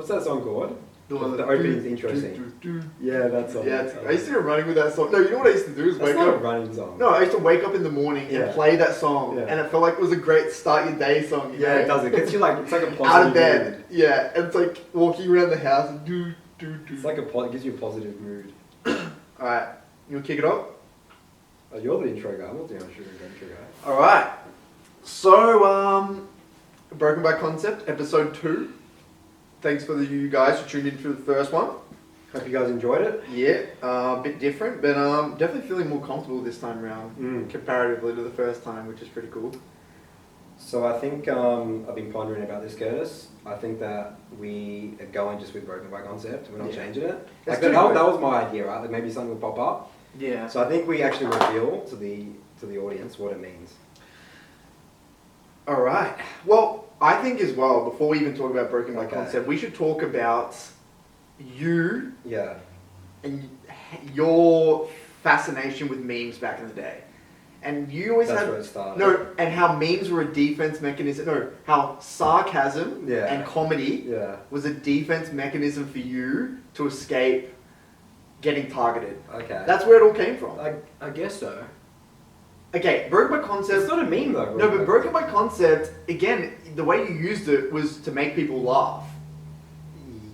What's that song called? The opening intro scene. Yeah, that's song. Yeah, I used to go running with that song. No, you know what I used to do is wake not up. a running song. No, I used to wake up in the morning and play that song, and it felt like it was a great start your day song. You know? It does. It gets you like it's like a positive out of bed. mood. Yeah, and it's like walking around the house and do. It's like it gives you a positive mood. All right, you wanna kick it off? Oh, you're the intro guy. I'm not the intro guy. All right. So, Broken by Concept, episode 2. Thanks for you guys who tuned in for the first one. Hope you guys enjoyed it. Yeah, a bit different, but definitely feeling more comfortable this time around comparatively to the first time, which is pretty cool. So I think I've been pondering about this, Curtis. I think that we are going just with Broken by Concept. We're not changing it. Like that was my idea, right? Like maybe something will pop up. Yeah. So I think we actually reveal to the audience what it means. All right. Well, I think as well, before we even talk about Broken by Concept, we should talk about you. Yeah. And your fascination with memes back in the day. And you always That's had where it started. no, and how memes were a defense mechanism. No, how sarcasm and comedy was a defense mechanism for you to escape getting targeted. Okay. That's where it all came from. I guess so. Okay, Broken by Concept. It's not a meme though. No, but Broken by Concept, again, the way you used it was to make people laugh.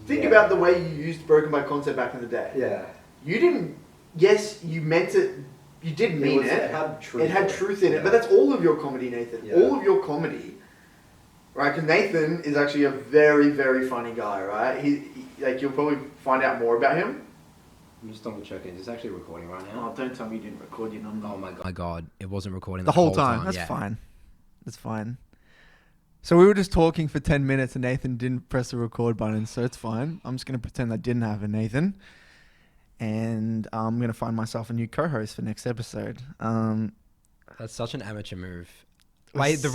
Think about the way you used Broken by Concept back in the day. Yeah. You didn't. Yes, you meant it. You did mean it. It had truth. It had truth in it, but that's all of your comedy, Nathan. Yeah. All of your comedy, right? Because Nathan is actually a very, very funny guy, right? He like you'll probably find out more about him. I'm just double checking. Is this actually recording right now? Oh, don't tell me you didn't record your number. Oh my god, it wasn't recording the whole time. That's fine. That's fine. So we were just talking for 10 minutes and Nathan didn't press the record button, so it's fine. I'm just going to pretend that didn't happen, Nathan. And I'm going to find myself a new co-host for next episode. That's such an amateur move. Wait, the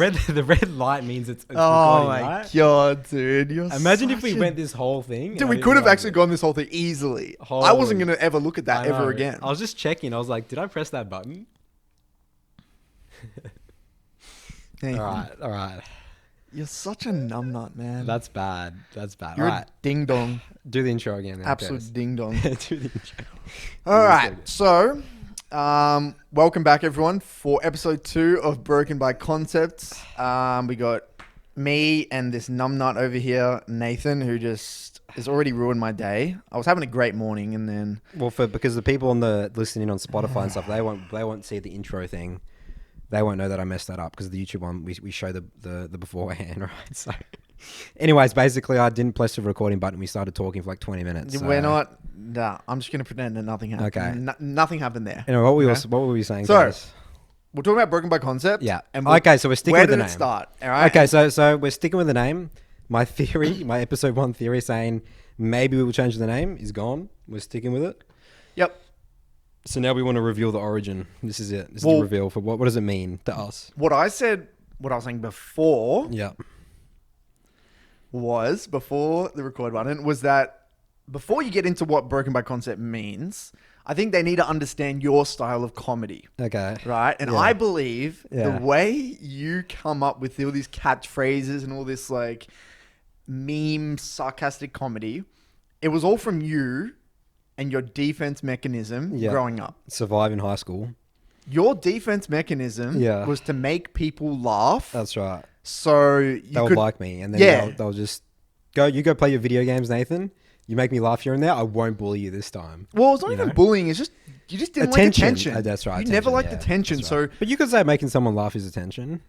red light means it's oh recording, my right? god, dude! Imagine if we went this whole thing. Dude, we could have actually gone this whole thing easily. I wasn't going to ever look at that ever again. I was just checking. I was like, did I press that button? All right. You're such a numbnut, man. That's bad. You're a ding dong. Do the intro again. Then, Absolute ding dong. Do the intro. All right, so welcome back, everyone, for episode 2 of Broken by Concept. We got me and this numbnut over here, Nathan, who just has already ruined my day. I was having a great morning, and then because the people listening on Spotify and stuff, they won't see the intro thing. They won't know that I messed that up because the YouTube one we show the beforehand, right? So, anyways, basically, I didn't press the recording button. We started talking for like 20 minutes. We're not. Nah, I'm just gonna pretend that nothing happened. Okay, nothing happened there. Anyway, what were we saying? So, guys? we're talking about Broken by Concept. Yeah. And okay, so we're sticking with the name. Where did it start? All right. Okay, so we're sticking with the name. My theory, my episode 1 theory, saying maybe we will change the name is gone. We're sticking with it. Yep. So now we want to reveal the origin. This is it. This is the reveal for what does it mean to us? What I was saying before. Yeah. Was before the record button was that before you get into what Broken by Concept means, I think they need to understand your style of comedy. Okay. Right? And I believe the way you come up with all these catchphrases and all this like meme sarcastic comedy, it was all from you and your defense mechanism growing up. Survive in high school. Your defense mechanism was to make people laugh. That's right. So they'll like me, and then they'll just go. You go play your video games, Nathan. You make me laugh here and there. I won't bully you this time. Well, it's not even bullying. It's just you just didn't like attention. Oh, that's right. You never liked attention. Right. So, but you could say making someone laugh is attention.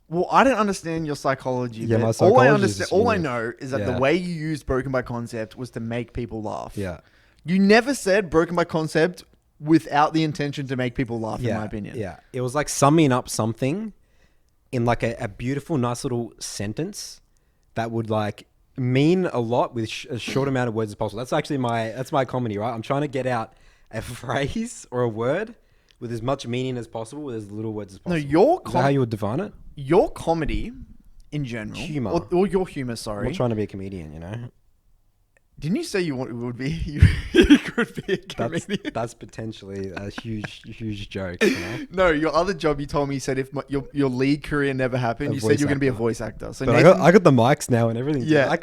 Well, I don't understand your psychology. Yeah, my psychology. All I know is that the way you used Broken by Concept was to make people laugh. Yeah. You never said Broken by Concept without the intention to make people laugh. In my opinion. Yeah. It was like summing up something in like a beautiful, nice little sentence that would like mean a lot with a short amount of words as possible. That's actually my comedy, right? I'm trying to get out a phrase or a word with as much meaning as possible, with as little words as possible. No, is that how you would define it? Your comedy, in general, humor, or your humor. Sorry, I'm not trying to be a comedian, you know. Didn't you say you would be? You could be a comedian. That's potentially a huge joke. You know? No, your other job, you told me, you said if your league career never happened, you said you were going to be a voice actor. So but Nathan, I got the mics now and everything. Yeah.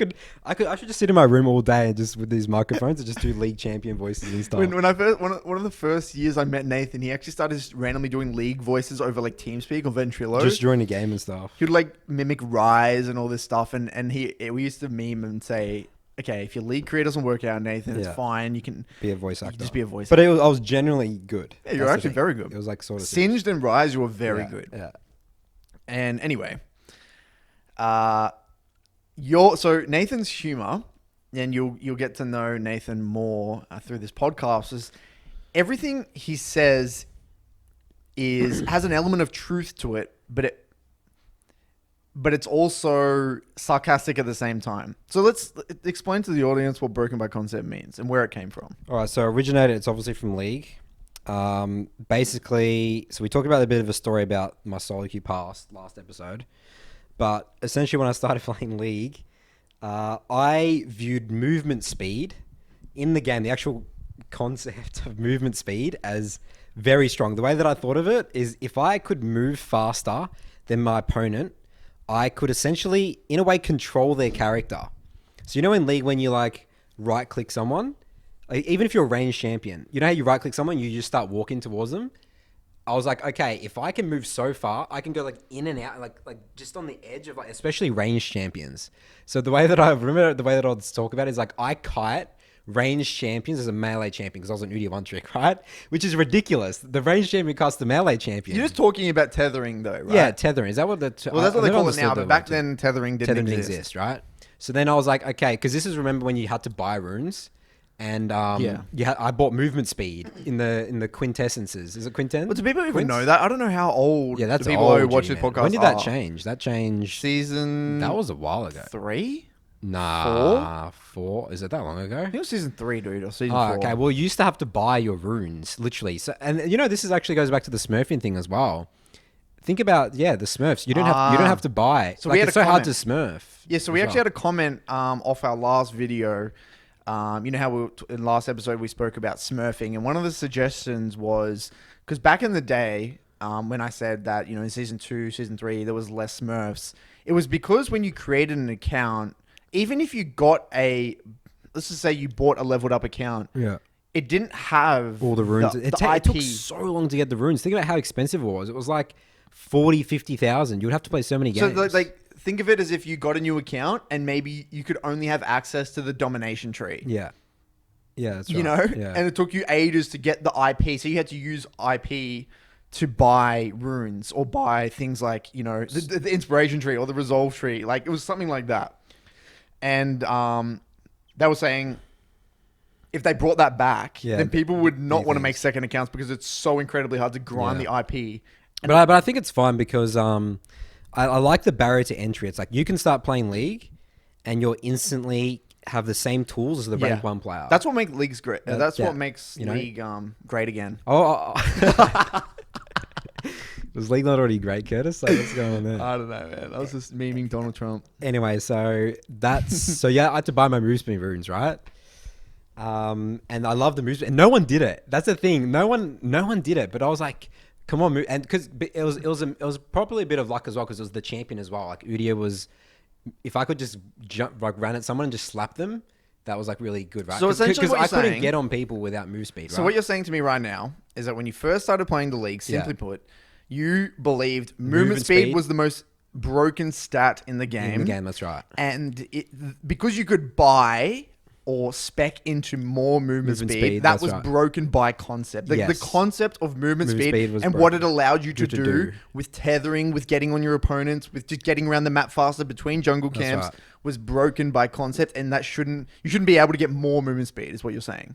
I should just sit in my room all day and just with these microphones and just do league champion voices and stuff. when I first one of the first years I met Nathan, he actually started just randomly doing league voices over like TeamSpeak or Ventrilo. Just during the game and stuff. He would like mimic Rise and all this stuff, and we used to meme and say, okay, if your league career doesn't work out, Nathan, it's fine. You can be a voice actor. Just be a voice actor. actor. But I was genuinely good. Yeah, you're actually very good. It was like sort of Singed and Rise, you were very good. Yeah. And anyway, so Nathan's humor, and you'll get to know Nathan more through this podcast, is everything he says has an element of truth to it, but it's also sarcastic at the same time. So let's explain to the audience what Broken by Concept means and where it came from. All right, so it's obviously from League. Basically, so we talked about a bit of a story about my solo queue past last episode. But essentially when I started playing League, I viewed movement speed in the game, the actual concept of movement speed, as very strong. The way that I thought of it is if I could move faster than my opponent, I could essentially, in a way, control their character. So you know in League when you like right-click someone, like, even if you're a ranged champion, you know how you right-click someone, you just start walking towards them? I was like, okay, if I can move so far, I can go like in and out, like just on the edge of like, especially ranged champions. So the way that I would talk about it is like I kite ranged champions as a melee champion because I was an Udia one trick, right? Which is ridiculous. The ranged champion costs the melee champion. You're just talking about tethering though, right? Yeah, tethering. Is that what well, that's what they call it now, but back then tethering didn't exist, right? So then I was like, okay, because this is, remember when you had to buy runes, and I bought movement speed in the quintessences. Is it quintessence? But do people even know that? I don't know how old. Yeah, that's the people old, who watch this podcast. When did that change? That changed season. That was a while ago. 3. Nah, 4. Is it that long ago? I think it was season 3, dude, or season 4. Okay. Well, you used to have to buy your runes, literally. So, and you know, this is actually goes back to the Smurfing thing as well. Think about the Smurfs. You don't have to buy. So like, it's so hard to Smurf. Yeah. So we actually had a comment off our last video. You know how in last episode we spoke about Smurfing, and one of the suggestions was because back in the day, when I said that in season 2, season 3 there was less Smurfs, it was because when you created an account, even if you got let's just say you bought a leveled up account, it didn't have all the runes. The it took so long to get the runes. Think about how expensive it was. It was like 40,000-50,000. You would have to play so many games. So like think of it as if you got a new account and maybe you could only have access to the domination tree. Yeah. Yeah, that's right. And it took you ages to get the IP. So you had to use IP to buy runes or buy things like, the inspiration tree or the resolve tree. Like it was something like that. And they were saying if they brought that back, then people would not want to make second accounts because it's so incredibly hard to grind the IP. But I think it's fine because I like the barrier to entry. It's like you can start playing League and you'll instantly have the same tools as the rank 1 player. That's what makes Leagues great. That's what makes League great again. Was League not already great, Curtis? Like, what's going on there? I don't know, man. I was just memeing Donald Trump. Anyway, so that's... I had to buy my move speed runes, right? And I love the move speed. And no one did it. That's the thing. No one did it. But I was like, come on, move. And because it was probably a bit of luck as well because it was the champion as well. Like, Udia was... If I could just run at someone and just slap them, that was like really good, right? So essentially what you're saying... Because I couldn't get on people without move speed, right? So what you're saying to me right now is that when you first started playing the League, simply put... You believed movement speed was the most broken stat in the game. In the game, that's right. And because you could buy or spec into more movement speed, that was broken by concept. The concept of movement speed and broken. What it allowed you to do with tethering, with getting on your opponents, with just getting around the map faster between jungle camps was broken by concept. And you shouldn't be able to get more movement speed is what you're saying.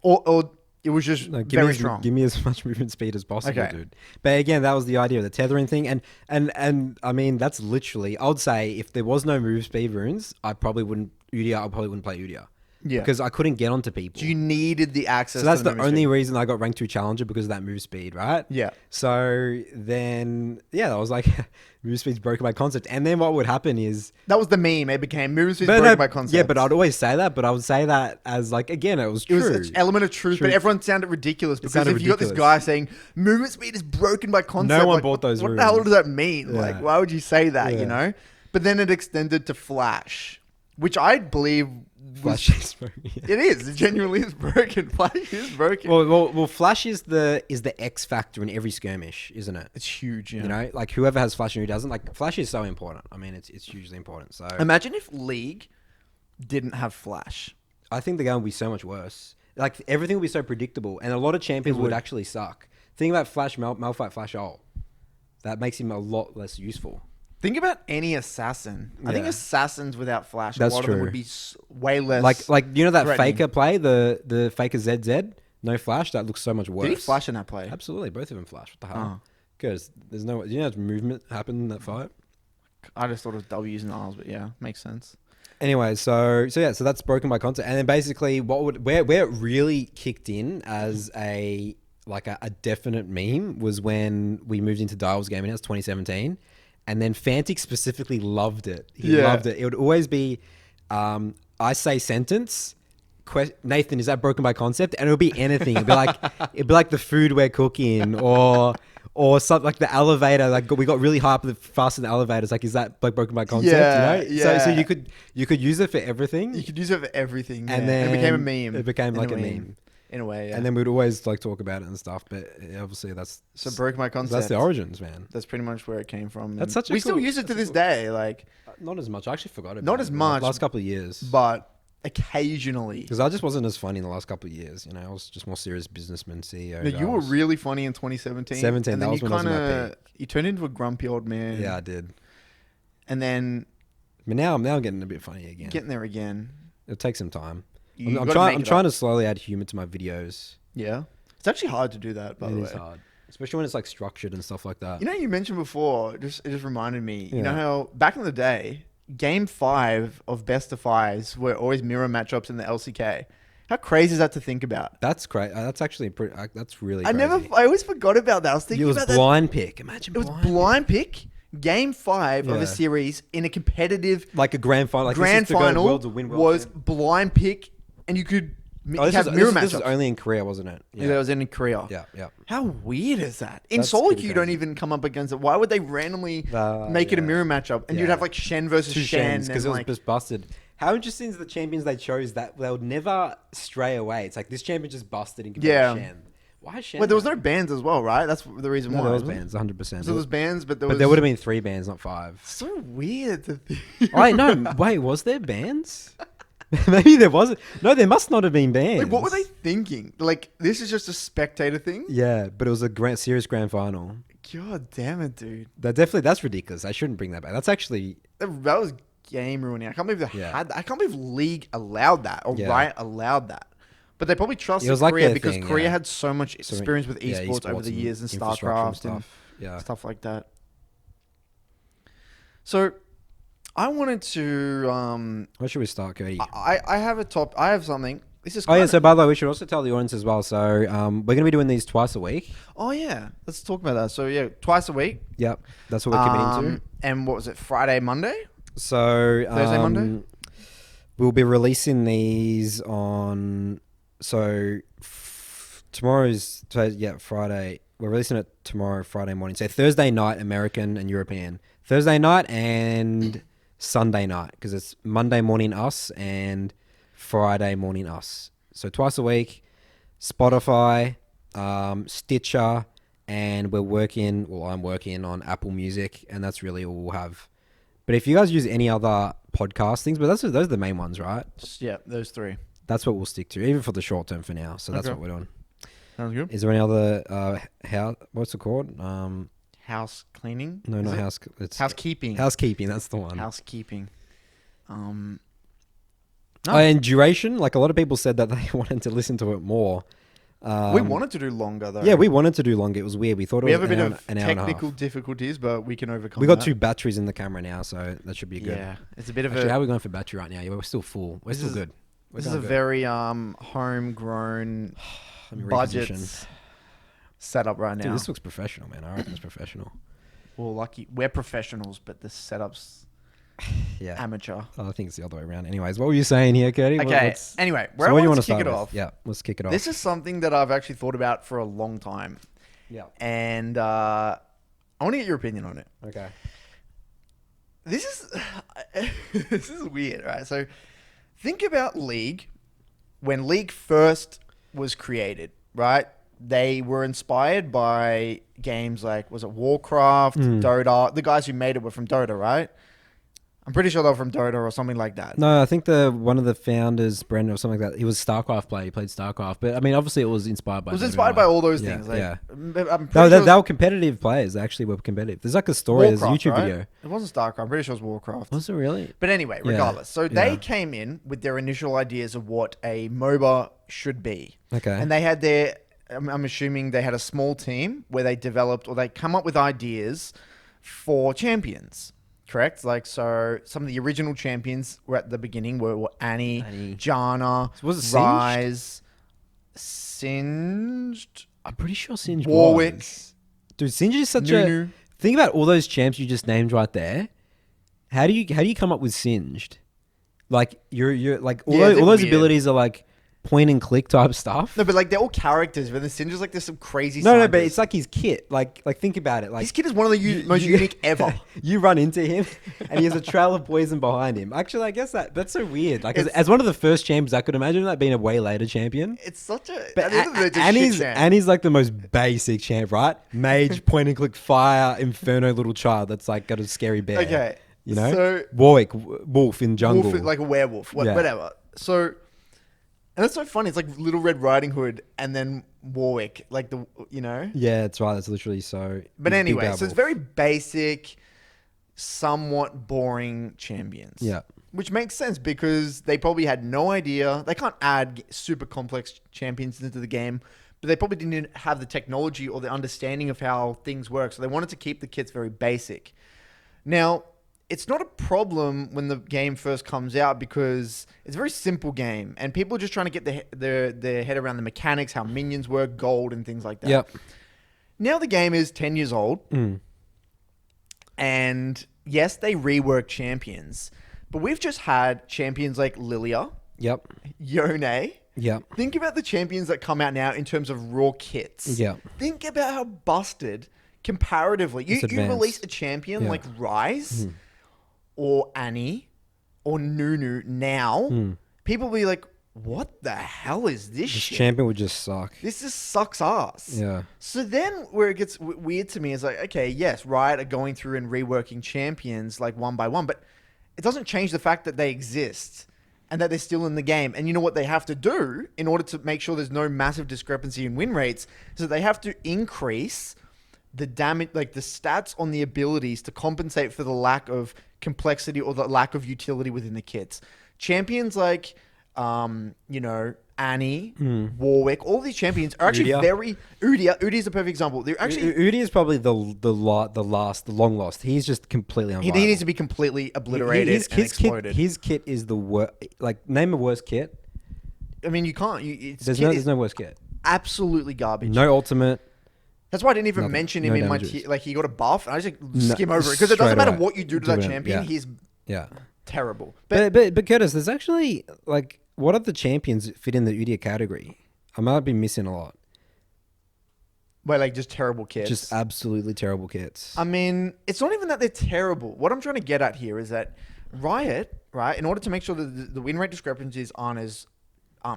Or it was just very strong. Give me as much movement speed as possible, dude. But again, that was the idea of the tethering thing. And I mean, that's literally, I would say if there was no move speed runes, I probably wouldn't play Udia. Yeah. because I couldn't get onto people. So you needed the access. So that's to the movement only speed. reason I got ranked 2 challenger, because of that move speed, right? Yeah. So then, I was like, move speed's broken by concept. And then what would happen is, That was the meme. It became movement speed but broken no, by concept. yeah, but I'd always say that, but I would say that as like, again, it was It true. was an element of truth, but Truth. everyone sounded ridiculous because sounded if you got this ridiculous. guy saying movement speed is broken by concept, No one like, bought those What the hell rumors. does that mean? Yeah. Like, why would you say that? Yeah. You know. But then it extended to Flash, which I believe Flash is broken. Yeah. it is. It genuinely is broken. Flash is broken. Well, Flash is the X factor in every skirmish, isn't it? It's huge. Yeah. You know, like whoever has Flash and who doesn't, like Flash is so important. I mean, it's hugely important. So Imagine if League didn't have Flash. I think the game would be so much worse. Like everything would be so predictable, and a lot of champions It would would. actually suck. Think about Flash, Malphite, Flash Ult. That makes him a lot less useful. Think about any assassin. I think Yeah. assassins without Flash, That's a lot of them true. would be way less. Like you know that threatening. Faker play, the Faker ZZ, no Flash. That looks so much worse. Did he Flash in that play? Absolutely, both of them Flash. What the hell? Oh. Because there's no, you know, how much movement happened in that fight. I just thought it was W's and R's, but yeah, makes sense. Anyway, so that's broken by concept, and then basically where it really kicked in as a definite meme was when we moved into Dial's game, and it was 2017, and then Fantic specifically loved it. He Yeah. loved it. It would always be, I say sentence. Nathan, is that broken by concept? And it would be anything. It'd be like the food we're cooking, or something like the elevator. Like we got really hyped fast in the elevators. Like, is that like broken by concept? Yeah, you know? So yeah. you could use it for everything. You could use it for everything, And yeah. then it became a meme. It became in like a meme. in a way. Yeah. And then we'd always like talk about it and stuff. But obviously that's broken by concept. that's the origins, man. That's pretty much where it came from. That's And such a we still cool- use it to that's this cool- day, like, Not as much. I actually forgot about Not it as the much, last couple of years. but occasionally. Because I just wasn't as funny in the last couple of years. You know, I was just more serious businessman, CEO. No, you were really funny in 2017. 17, and that then was you when I was in my kinda you turned into a grumpy old man. Yeah, I did. And then But now I'm getting a bit funny again. getting there again. It'll take some time. You I'm gotta make it trying up. to slowly add humor to my videos. Yeah, it's actually hard to do that. By It the is way, hard, especially when it's like structured and stuff like that. you know, you mentioned before. It just reminded me. You know Yeah. how back in the day, Game 5 of Best of Fives were always mirror matchups in the LCK. How crazy is that to think about? That's great. That's actually pretty. That's really. I Crazy. I always forgot about that. I was thinking It was about that. blind pick. Imagine It was blind. blind pick. Game 5 of Yeah. a series in a competitive Like a grand final. Like grand this is to go to final Worlds or win Worlds. was blind pick, and you could Oh, have mirror this is matchups. only in Korea, wasn't it? Yeah. That was in Korea. Yeah, yeah. How weird is that? In That's solo pretty queue, you don't crazy. even come up against it. Why would they randomly make it a yeah. mirror matchup? And you'd Yeah. have like Shen versus Two Shen. Shens, because and it was like, just busted. How interesting is the champions they chose that they would never stray away? It's like this champion just busted in compared to Shen. Why Shen? Well, there was no bans as well, right? That's the reason No, why. there was wasn't it? bans, 100%. So there was bans, but there But was. there would have been 3 bans, not 5. So weird to think. Wait, no, wait, was there bans? Maybe there wasn't. No, there must not have been bans. Like, what were they thinking? Like, this is just a spectator thing? Yeah, but it was a serious grand final. God damn it, dude. That's ridiculous. I shouldn't bring that back. That's actually That was game ruining. I can't believe they Yeah. had that. I can't believe League allowed that or Yeah. Riot allowed that. But they probably trusted It was like Korea their because thing, Korea yeah. had so much So, experience with yeah, esports over the and years and infrastructure StarCraft and Yeah. stuff like that. So, I wanted to. Where should we start, Cody? I have a top. I have something. This is. Oh yeah. kinda- So by the way, we should also tell the audience as well. So we're gonna be doing these twice a week. Oh yeah. Let's talk about that. So yeah, twice a week. Yep, that's what we're committing to. And what was it? Friday, Monday. So Thursday, Monday? we'll be releasing these on. So tomorrow's Friday. We're releasing it tomorrow, Friday morning. So Thursday night, American and European. Thursday night and Sunday night, because it's Monday morning us and Friday morning us. So twice a week, Spotify, Stitcher, and I'm working on Apple Music, and that's really all we'll have. But if you guys use any other podcast things, but those are the main ones, right? Yeah, those 3. That's what we'll stick to, even for the short term for now. So that's Okay. what we're doing. Sounds good. Is there any other what's it called? House cleaning. No, Is not it? house. It's Housekeeping. housekeeping. That's the one. Housekeeping. No. Oh, and duration. Like a lot of people said that they wanted to listen to it more. We wanted to do longer though. Yeah, we wanted to do longer. It was weird. We thought it We was have a bit an of hour and a technical half. difficulties, but we can overcome. We got that. 2 batteries in the camera now, so that should be good. Yeah, it's a bit of Actually, how a. are we going for battery right now? Yeah, we're still full. We're still good. This is a very homegrown budget setup right now. Dude, this looks professional, man. I reckon it's professional. Well, lucky we're professionals, but the setup's amateur. Oh, I think it's the other way around. Anyways, what were you saying here, Cody? Okay. Anyway, where so I you want want to kick it with? off. Yeah, let's kick it off. This is something that I've actually thought about for a long time. Yeah. And I want to get your opinion on it. Okay. This is weird, right? So think about League. When League first was created, right? They were inspired by games like, was it Warcraft, Dota? The guys who made it were from Dota, right? I'm pretty sure they were from Dota or something like that. No, I think one of the founders, Brendan or something like that, he was a StarCraft player. He played StarCraft. But, I mean, obviously it was inspired by... It was inspired by all those things. Like, yeah. I'm No, sure they were competitive players. They actually were competitive. There's like a story, there's a YouTube right? video. It wasn't StarCraft. I'm pretty sure it was Warcraft. Was it really? But anyway, regardless. So they came in with their initial ideas of what a MOBA should be. Okay. And they had their... I'm assuming they had a small team where they developed or they come up with ideas for champions. Correct? Like, so some of the original champions were at the beginning were Annie, Jana, was it Rise, Singed. I'm pretty sure Singed Warwick. was. Dude, Singed is such Nunu. a... Think about all those champs you just named right there. How do you come up with Singed? Like, you're like... All those weird. abilities are like point and click type stuff. No, but like they're all characters, but the Singer's like there's some crazy No, but it's like his kit. Like think about it. Like his kit is one of the most unique ever. You run into him, and he has a trail of poison behind him. Actually, I guess that's so weird. Like as one of the first champions, I could imagine that being a way later champion. It's such a... But Annie's like the most basic champ, right? Mage, point and click, fire, inferno, little child that's like got a scary bear. Okay, you know, so Warwick, wolf in jungle, like a werewolf, whatever. So. And that's so funny. It's like Little Red Riding Hood and then Warwick, like Yeah, that's right. That's literally so. But anyway, so it's very basic, somewhat boring champions. Yeah. Which makes sense because they probably had no idea. They can't add super complex champions into the game, but they probably didn't have the technology or the understanding of how things work. So they wanted to keep the kits very basic. Now, it's not a problem when the game first comes out because it's a very simple game and people are just trying to get their head around the mechanics, how minions work, gold and things like that. Yep. Now the game is 10 years old and yes, they rework champions, but we've just had champions like Lilia, Yep. Yone. Yep. Think about the champions that come out now in terms of raw kits. Yep. Think about how busted comparatively. You release a champion like Rise or Annie or Nunu now, people will be like, what the hell is this shit? Champion would just suck. This just sucks ass. Yeah. So then where it gets weird to me is like, okay, yes, Riot are going through and reworking champions like one by one, but it doesn't change the fact that they exist and that they're still in the game. And you know what they have to do in order to make sure there's no massive discrepancy in win rates is that they have to increase the damage, like the stats on the abilities to compensate for the lack of complexity or the lack of utility within the kits. Champions like, Annie, Warwick, all these champions are actually Udyr is a perfect example. They're actually Udyr is probably the long lost. He's just completely unviable. He needs to be completely obliterated and exploded. His kit is the worst. Like, name a worse kit. I mean, you can't. There's no worse kit. Absolutely garbage. No ultimate. That's why I didn't even mention him in my tier. Like, he got a buff, and I just skim over it because it doesn't matter what you do to that champion. He's terrible. But Curtis, there's actually like, what other champions fit in the Udyr category? I might be missing a lot. Wait, like just terrible kits? Just absolutely terrible kits. I mean, it's not even that they're terrible. What I'm trying to get at here is that Riot, right, in order to make sure that the win rate discrepancies aren't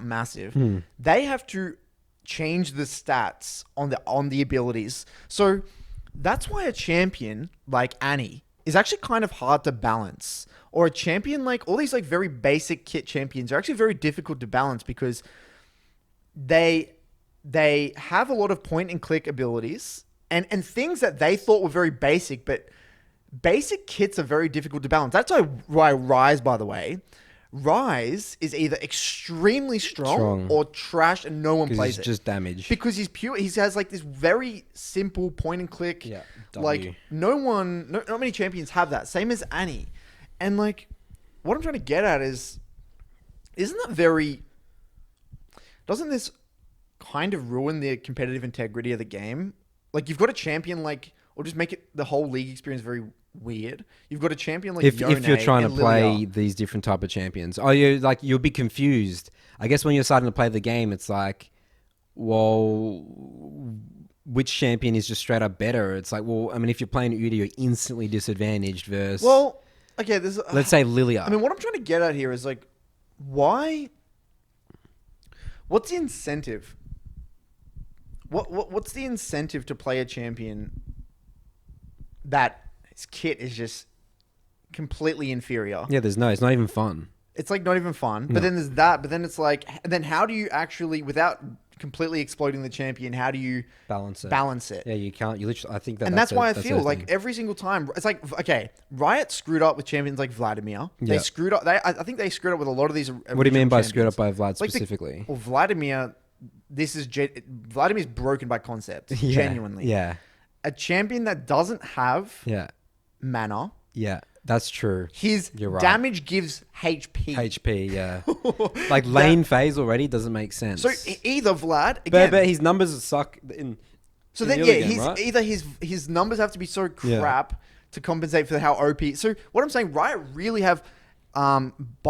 massive, they have to change the stats on the abilities. So that's why a champion like Annie is actually kind of hard to balance. Or a champion like all these like very basic kit champions are actually very difficult to balance because they have a lot of point and click abilities and things that they thought were very basic, but basic kits are very difficult to balance. That's why Rise, by the way, Rise is either extremely strong or trash and no one plays it. Just damage. Because he's pure. He has like this very simple point and click. Yeah. Like not many champions have that. Same as Annie. And like what I'm trying to get at is isn't that very... Doesn't this kind of ruin the competitive integrity of the game? Like, you've got a champion like... Or just make it the whole league experience very weird. You've got a champion like if Yone you're trying to and play Lilia. these different type of champions, you'll be confused. I guess when you're starting to play the game, it's like, well, which champion is just straight up better? It's like, well, I mean, if you're playing Uda, you're instantly disadvantaged versus... Well, okay, let's say Lilia. I mean, what I'm trying to get at here is like, why... What's the incentive? What's the incentive to play a champion that his kit is just completely inferior? Yeah, it's not even fun. It's like not even fun. No. But then there's that. But then it's like, then how do you actually, without completely exploding the champion, how do you Balance it. it? Yeah, you can't. You literally. I think And that's why I feel like every single time it's like, okay, Riot screwed up with champions like Vladimir. They Yeah. screwed up. I think they screwed up with a lot of these. What do you mean by original screwed up champions. by Vlad Like specifically? Well, Vladimir, Vladimir's broken by concept. Yeah, Genuinely. Yeah. A champion that doesn't have Yeah. mana. Yeah. That's true. His You're right. damage gives HP. HP, yeah. Like lane phase already doesn't make sense. So either Vlad again, but his numbers suck in. so in then the yeah, early game, he's right? either his numbers have to be so Yeah. crap to compensate for how OP. So what I'm saying, Riot really have bipolar,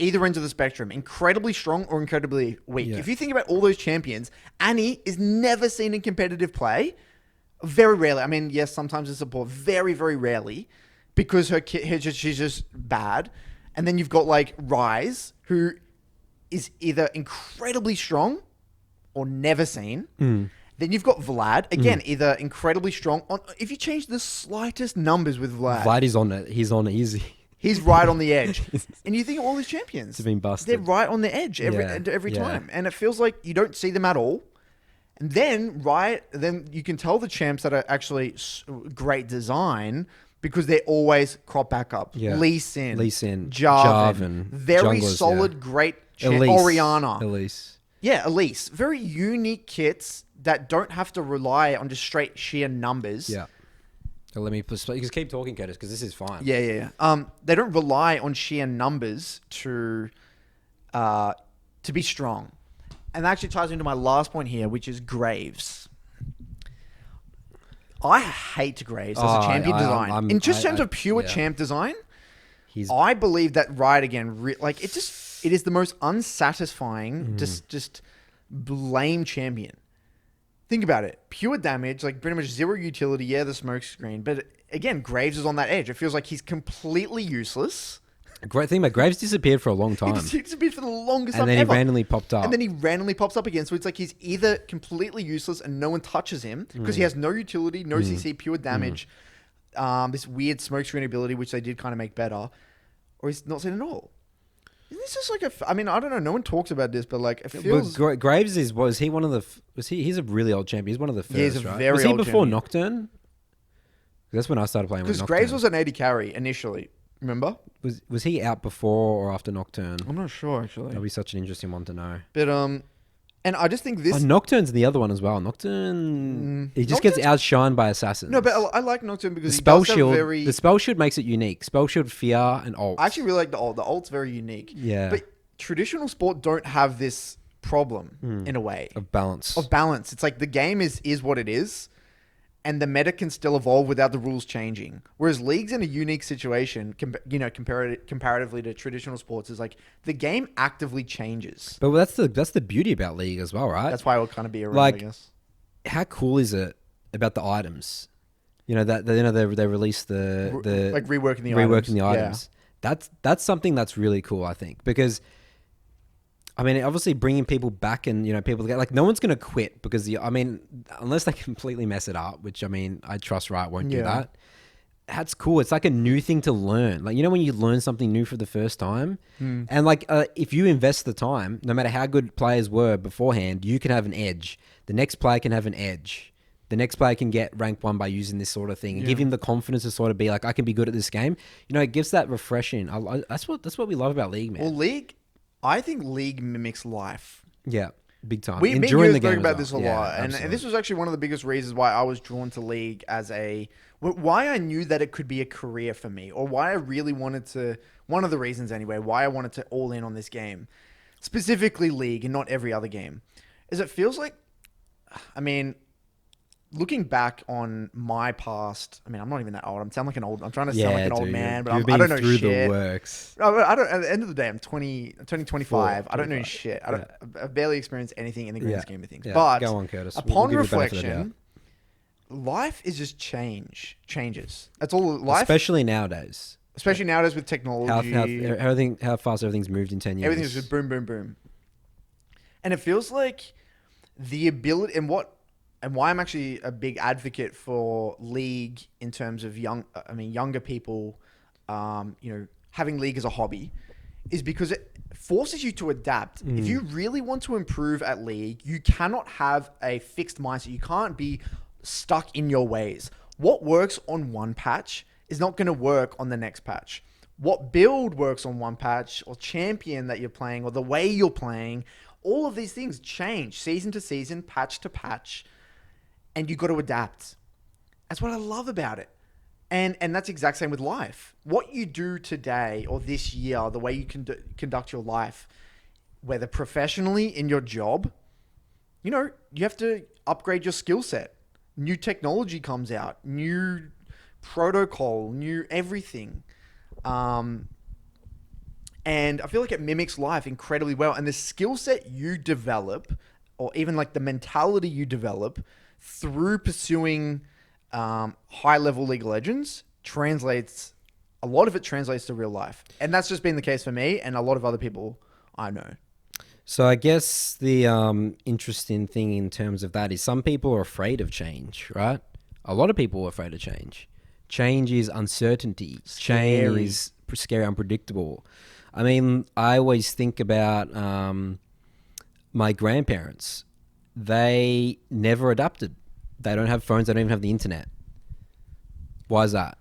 either ends of the spectrum, incredibly strong or incredibly weak. Yeah. If you think about all those champions, Annie is never seen in competitive play. Very rarely. I mean, yes, sometimes in support. Very, very rarely. Because she's just bad. And then you've got like Ryze, who is either incredibly strong or never seen. Mm. Then you've got Vlad, again, either incredibly strong. If you change the slightest numbers with Vlad is on it. He's on it. he's right on the edge. And you think of all these champions, It's been busted. they're right on the edge every Yeah. time. And it feels like you don't see them at all. And then then you can tell the champs that are actually great design because they always crop back up. Yeah. Lee Sin, Jarvan, very junglers, solid, yeah. great Elise. Orianna. Elise. Yeah, Elise. Very unique kits that don't have to rely on just straight sheer numbers. Yeah. So let me just keep talking, Curtis, because this is fine. Yeah. They don't rely on sheer numbers to be strong. And that actually ties into my last point here, which is Graves. I hate Graves as a champion design. In terms of pure champ design, I believe that Riot again, it is the most unsatisfying, just lame champion. Think about it. Pure damage, like pretty much zero utility. Yeah, the smoke screen. But again, Graves is on that edge. It feels like he's completely useless. Great thing about Graves disappeared for a long time. He disappeared for the longest time And then ever. he randomly popped up. And then he randomly pops up again. So it's like he's either completely useless and no one touches him because he has no utility, no CC, pure damage, this weird smoke screen ability, which they did kind of make better, or he's not seen at all. Isn't this just like I mean, I don't know. No one talks about this, but like it feels. Graves was he one of the? He's a really old champion. He's one of the first. Yeah, he's a right? very was he old before champion. Nocturne? That's when I started playing with Because Nocturne. Graves was an 80 carry initially. Remember? Was he out before or after Nocturne? I'm not sure actually. That'd be such an interesting one to know. But and I just think this. Nocturne's the other one as well. Nocturne, he just gets outshined by assassins. No, but I like Nocturne because the he spell does have shield. very. The spell shield makes it unique. Spell shield, fear, and ult. I actually really like the ult. The ult's very unique. Yeah. But traditional sport don't have this problem in a way of balance. of balance. It's like the game is what it is, and the meta can still evolve without the rules changing. Whereas League's in a unique situation, comparatively to traditional sports, is like the game actively changes. But that's the beauty about League as well, right? That's why it will kind of be around, Like, I guess. How cool is it about the items? You know that they released the Like reworking the items. That's something that's really cool, I think, because I mean, obviously bringing people back and people get like no one's gonna quit because unless they completely mess it up, which I mean I trust Riot won't do that. That's cool. It's like a new thing to learn. Like when you learn something new for the first time, and like if you invest the time, no matter how good players were beforehand, you can have an edge. The next player can have an edge. The next player can get rank 1 by using this sort of thing and give him the confidence to sort of be like, I can be good at this game. It gives that refreshing. That's what we love about League, man. Well, League, I think League mimics life. Yeah, big time. Enjoying the game about as this a well. lot, and this was actually one of the biggest reasons why I was drawn to League as a why I knew that it could be a career for me, or why I really wanted to, one of the reasons anyway, why I wanted to all in on this game, specifically League and not every other game, is it feels like, I mean, looking back on my past, I mean, I'm not even that old. I'm trying to sound like an old man, but I don't know through shit. The works. I don't. At the end of the day, I'm turning 25. I don't know 25. shit. I've barely experienced anything in the grand scheme of things. Yeah. But Go on, Curtis. upon We'll give you the benefit of the reflection, life is just changes. That's all life. Especially nowadays. Especially nowadays with technology. How fast everything's moved in 10 years. Everything's just boom, boom, boom. And it feels like the ability and why I'm actually a big advocate for League in terms of younger people, having League as a hobby, is because it forces you to adapt. If you really want to improve at League, you cannot have a fixed mindset. You can't be stuck in your ways. What works on one patch is not going to work on the next patch. What build works on one patch, or champion that you're playing, or the way you're playing, all of these things change season to season, patch to patch. And you got to adapt. That's what I love about it. And that's the exact same with life. What you do today or this year, the way you can conduct your life, whether professionally in your job, you have to upgrade your skill set. New technology comes out, new protocol, new everything. And I feel like it mimics life incredibly well. And the skill set you develop, or even like the mentality you develop, through pursuing high-level League of Legends, a lot of it translates to real life. And that's just been the case for me and a lot of other people I know. So I guess the interesting thing in terms of that is some people are afraid of change, right? A lot of people are afraid of change. Change is uncertainty. Scary. Change is scary, unpredictable. I mean, I always think about my grandparents. They never adapted. They don't have phones. They don't even have the internet. Why is that?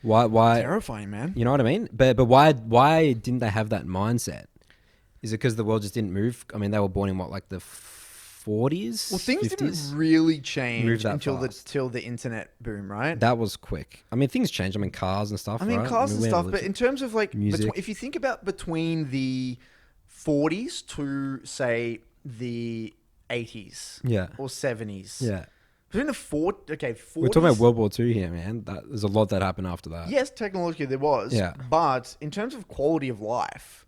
Why? Terrifying, man. You know what I mean? But why didn't they have that mindset? Is it because the world just didn't move? I mean, they were born in what, like the 40s? Well, things 50s? didn't really change until fast. the internet boom, right? That was quick. I mean, things changed. I mean, cars and stuff. Right? Cars and stuff. But in terms of like, music. if you think about between the 40s to say the 80s, or 70s, between the 40s. We're talking about World War II here, man. There's a lot that happened after that. Yes, technologically there was. Yeah. But in terms of quality of life,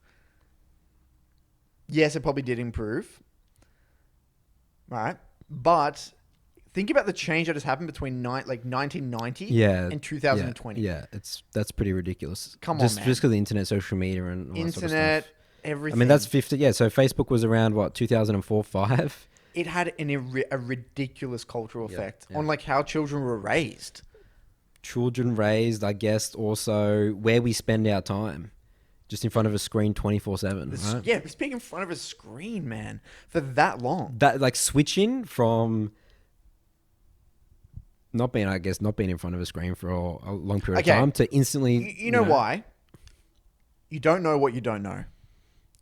yes, it probably did improve. Right. But think about the change that has happened between 1990 and 2020. Yeah, that's pretty ridiculous. Come on, just man. Just because of the internet, social media, and all that sort of stuff. Everything. I mean, that's 50. Yeah, so Facebook was around, what, 2004, 5? It had a ridiculous cultural effect yeah. on like how children were raised. Children raised, I guess, also where we spend our time. Just in front of a screen 24/7, right? Yeah, just being in front of a screen, man, for that long. That, like, switching from not being in front of a screen for a long period of time to instantly... You know why? You don't know what you don't know.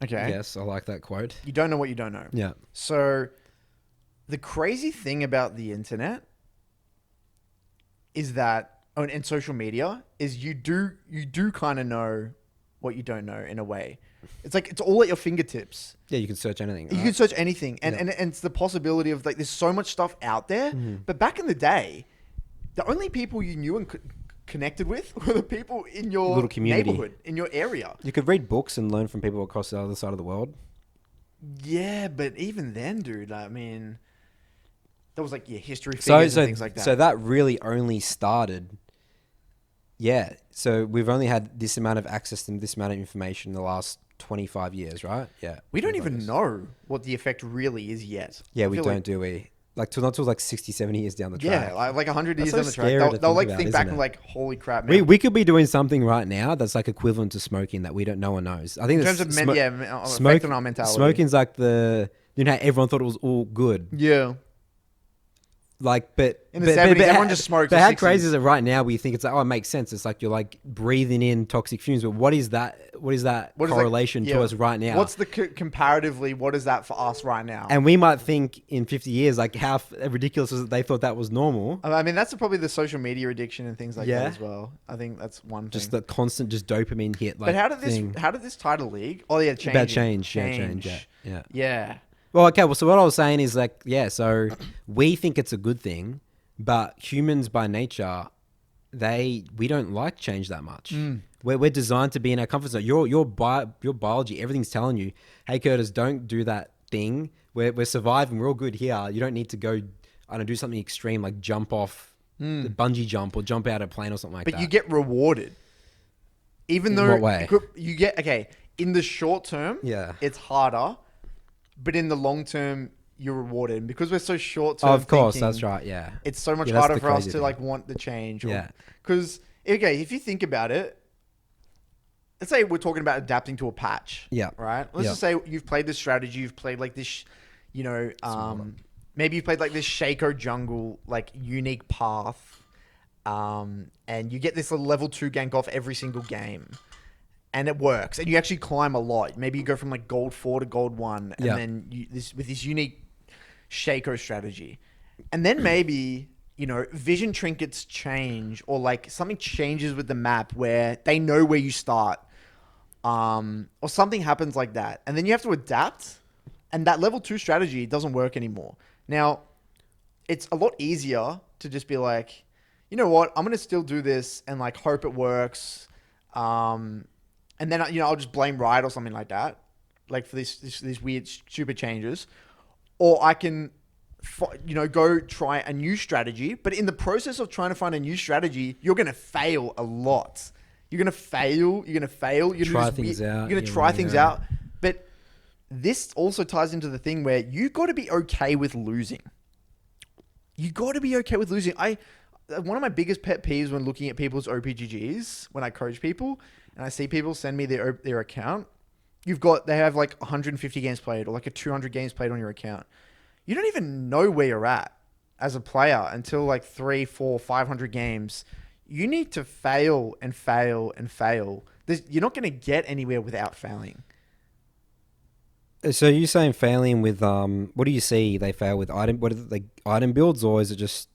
Okay? Yes, I like that quote. You don't know what you don't know. Yeah. So, the crazy thing about the internet is that, and social media, is you do kind of know what you don't know in a way. It's like, it's all at your fingertips. Yeah, you can search anything. Right? You can search anything. And it's the possibility of like, there's so much stuff out there. Mm-hmm. But back in the day, the only people you knew and connected with were the people in your little community, neighborhood, in your area. You could read books and learn from people across the other side of the world. Yeah, but even then, dude, I mean, there was like history figures and things like that. So that really only started... Yeah, so we've only had this amount of access to this amount of information in the last 25 years, right? Yeah. We don't even know what the effect really is yet. Yeah, we don't, do we? Like, not till like 60, 70 years down the track. Yeah, like 100 years so down the track. They'll like about, think back and like, holy crap, man. man. We could be doing something right now that's like equivalent to smoking that no one knows. I think in terms of effect on our mentality. Smoking's like how everyone thought it was all good. Yeah. Like, but In the 70s, everyone just smoked. But or how 60s. crazy is it right now? We think it's like, oh, it makes sense. It's like you're like breathing in toxic fumes. But what is that? What is that correlation to us right now? What's the comparatively? What is that for us right now? And we might think in 50 years, like how ridiculous is it they thought that was normal. I mean, that's probably the social media addiction and things like that as well. I think that's one thing. Just the constant, just dopamine hit. Like, but how did this title league? Oh yeah, about change. Yeah. Well, okay. Well, so what I was saying is like, yeah. So we think it's a good thing, but humans by nature, we don't like change that much. We're designed to be in our comfort zone. Your biology, everything's telling you, hey Curtis, don't do that thing. We're surviving. We're all good here. You don't need to go, I don't do something extreme like jump off the bungee jump or jump out of a plane or something like that. But you get rewarded, even though what way? You get in the short term. Yeah, it's harder, but in the long term, you're rewarded. And because we're so short term. Of course, that's right. Yeah, it's so much harder for us to like want the change. Because if you think about it. Let's say we're talking about adapting to a patch. Yeah. Right? Let's just say you've played this strategy. You've played like this, maybe you've played like this Shaco jungle, like unique path. And you get this level 2 gank off every single game. And it works. And you actually climb a lot. Maybe you go from like gold 4 to gold 1. And then with this unique Shaco strategy. And then maybe... vision trinkets change or like something changes with the map where they know where you start. Or something happens like that. And then you have to adapt. And that level 2 strategy doesn't work anymore. Now, it's a lot easier to just be like, you know what? I'm going to still do this and like hope it works. And then, I'll just blame Riot or something like that. Like for these weird, stupid changes. Or I can... go try a new strategy, but in the process of trying to find a new strategy, you're going to fail a lot. You're going to fail. You're going to fail. You're going to try things out. But this also ties into the thing where you got to be okay with losing. You got to be okay with losing. One of my biggest pet peeves when looking at people's OPGGs, when I coach people and I see people send me their account, they have like 150 games played or like a 200 games played on your account. You don't even know where you're at as a player until like 300, 400, 500 games. You need to fail and fail and fail. You're not going to get anywhere without failing. So you're saying failing with what do you see they fail with item? What are they, item builds, or is it just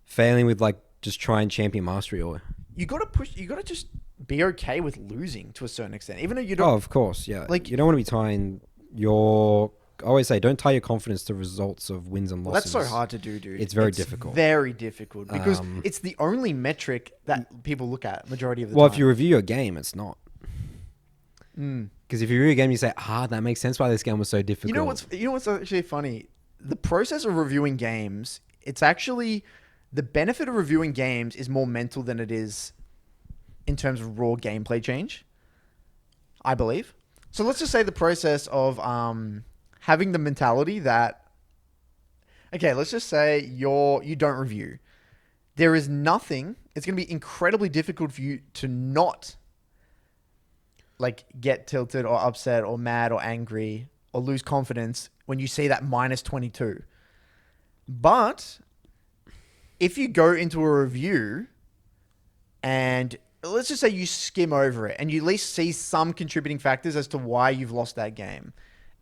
failing with like just trying champion mastery? Or you got to push. You got to just be okay with losing to a certain extent, even though you don't. Oh, of course, yeah. Like you don't want to be tying your. I always say, don't tie your confidence to results of wins and losses. Well, that's so hard to do, dude. It's very difficult. Very difficult because it's the only metric that people look at majority of the time. Well, if you review your game, it's not. Because if you review a game, you say, that makes sense why this game was so difficult. You know what's actually funny? The process of reviewing games, it's actually the benefit of reviewing games is more mental than it is in terms of raw gameplay change. I believe. So let's just say the process of having the mentality that, okay, let's just say you don't review. There is nothing. It's going to be incredibly difficult for you to not like get tilted or upset or mad or angry or lose confidence when you see that minus 22. But if you go into a review and let's just say you skim over it and you at least see some contributing factors as to why you've lost that game.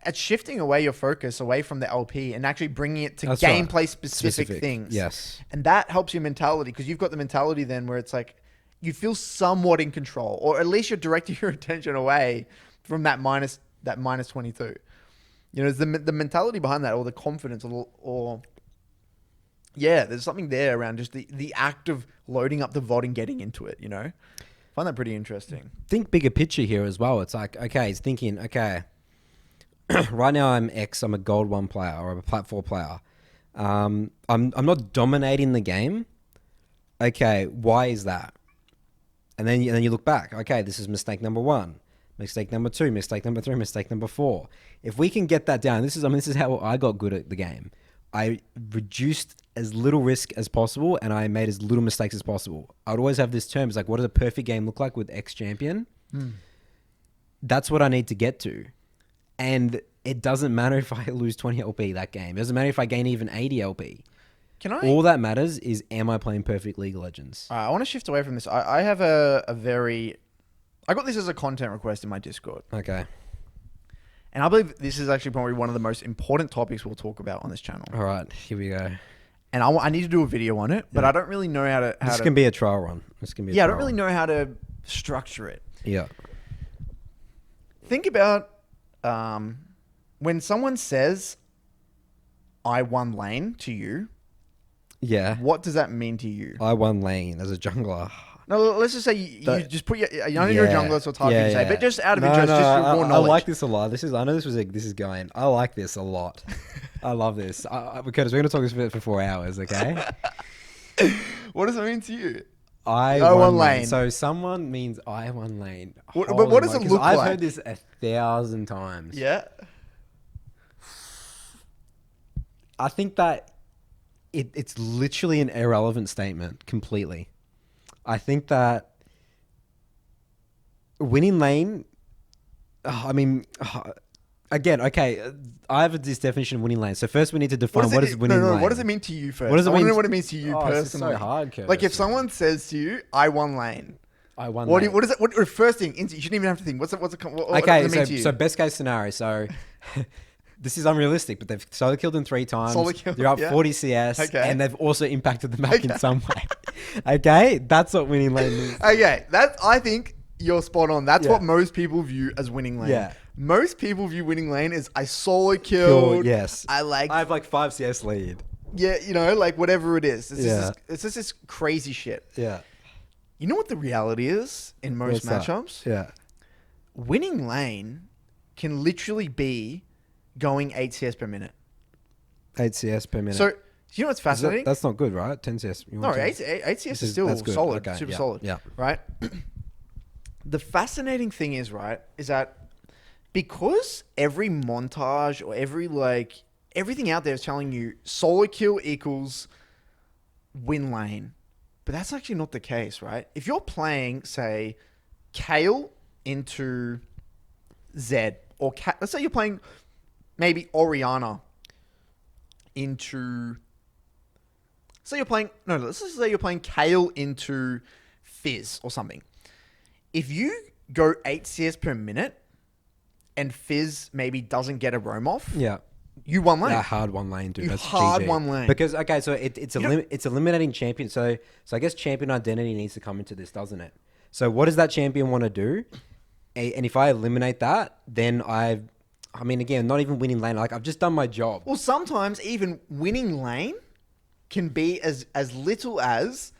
It's shifting away your focus away from the LP and actually bringing it to gameplay specific things. Yes. And that helps your mentality because you've got the mentality then where it's like you feel somewhat in control or at least you're directing your attention away from that minus 22. There's the mentality behind that or the confidence or there's something there around just the act of loading up the VOD and getting into it, I find that pretty interesting. Think bigger picture here as well. It's like, okay, it's thinking, okay, right now I'm a gold 1 player or I'm a plat 4 player. I'm not dominating the game. Okay, why is that? And then you look back. Okay, this is mistake number 1, mistake number 2, mistake number 3, mistake number 4. If we can get that down, this is how I got good at the game. I reduced as little risk as possible and I made as little mistakes as possible. I'd always have this term. It's like, what does a perfect game look like with X champion? That's what I need to get to. And it doesn't matter if I lose 20 LP that game. It doesn't matter if I gain even 80 LP. Can I? All that matters is, am I playing perfect League of Legends? I want to shift away from this. I have a very... I got this as a content request in my Discord. Okay. And I believe this is actually probably one of the most important topics we'll talk about on this channel. All right, here we go. And I need to do a video on it, but I don't really know how to... This can be a trial run. I don't really know how to structure it. Yeah. Think about when someone says, I won lane to you, Yeah. what does that mean to you? I won lane as a jungler. No, let's just say you just put your... I know you're a jungler, so it's hard for you to say, but just out of interest, just your raw knowledge. I like this a lot. I know this is going. I like this a lot. I love this. Because we're going to talk this for 4 hours, okay? What does it mean to you? I won lane. So someone means I won lane. But what does it look like? I've heard this 1,000 times. Yeah. I think that it's literally an irrelevant statement completely. I think that winning lane, again, okay, I have this definition of winning lane. So first we need to define what is winning lane. What does it mean to you first? What does it mean? I want to know what it means to you personally. It's so hard, Curtis. Like if someone says to you, I won lane. I won What lane. is it? What first thing? You shouldn't even have to think. What does it mean to you? So best case scenario. So this is unrealistic, but they've solo killed them 3 times. They're up 40 CS, and they've also impacted the map in some way. Okay, that's what winning lane means. Okay, I think you're spot on. That's what most people view as winning lane. Yeah. Most people view winning lane as I solo killed. Yes. I have like 5 CS lead. Yeah, like whatever it is. It's just this crazy shit. Yeah. You know what the reality is in most matchups? Yeah. Winning lane can literally be going 8 CS per minute. 8 CS per minute. So, you know what's fascinating? That's not good, right? 10 CS. No, 8 CS is still solid. Okay, super solid. Yeah. Right? The fascinating thing is, right, is that because every montage or everything out there is telling you solo kill equals win lane. But that's actually not the case, right? If you're playing, say, Kale into Zed, or let's say you're playing maybe Orianna into... let's just say you're playing Kale into Fizz or something. If you go 8 CS per minute and Fizz maybe doesn't get a roam off... Yeah. You won lane. Yeah, hard one lane, dude. That's hard GG. one lane. Because, okay, so it's eliminating champion. So I guess champion identity needs to come into this, doesn't it? So what does that champion want to do? And if I eliminate that, then again, not even winning lane. Like, I've just done my job. Well, sometimes even winning lane can be as little as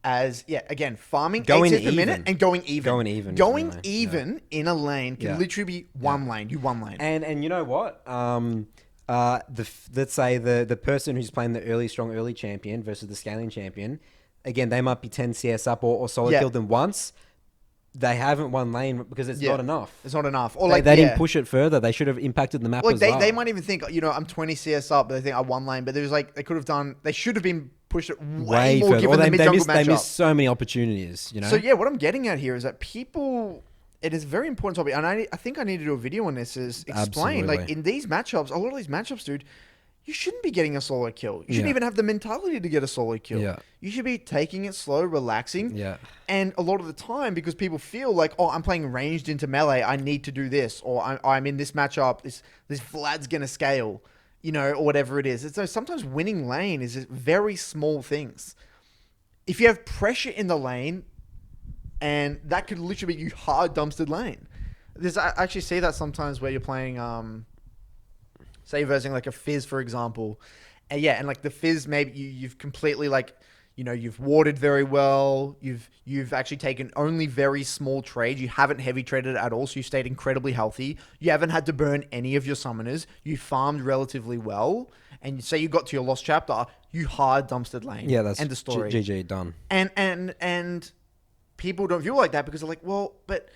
again, farming going 8 per minute and going even. Going even in a lane can literally be one lane. You one lane. And you know what? Let's say the person who's playing the early champion versus the scaling champion, again, they might be 10 CS up or solo killed them once. They haven't won lane because it's not enough. It's not enough. Or they didn't push it further. They should have impacted the map as well. They might even think, I'm 20 CS up, but they think I won lane. But they should have been pushed it way more further. given the mid-jungle matchup. They missed so many opportunities, you know? So yeah, what I'm getting at here is that it is a very important topic. And I think I need to do a video on this is explain, Absolutely. like in these matchups, a lot of these matchups, dude, you shouldn't be getting a solo kill. You shouldn't even have the mentality to get a solo kill. Yeah. You should be taking it slow, relaxing. Yeah. And a lot of the time, because people feel like, I'm playing ranged into melee, I need to do this. Or I'm in this matchup, this Vlad's going to scale, or whatever it is. So sometimes winning lane is very small things. If you have pressure in the lane, and that could literally be you hard dumpstered lane. I actually see that sometimes where you're playing... say you're versing like a Fizz, for example. And like the Fizz, maybe you've completely you've warded very well. You've actually taken only very small trades. You haven't heavy traded at all, so you stayed incredibly healthy. You haven't had to burn any of your summoners. You farmed relatively well. And say you got to your lost chapter, you hard dumpstered lane. Yeah, that's end of story. GG, done. And people don't view it like that because they're like, well, but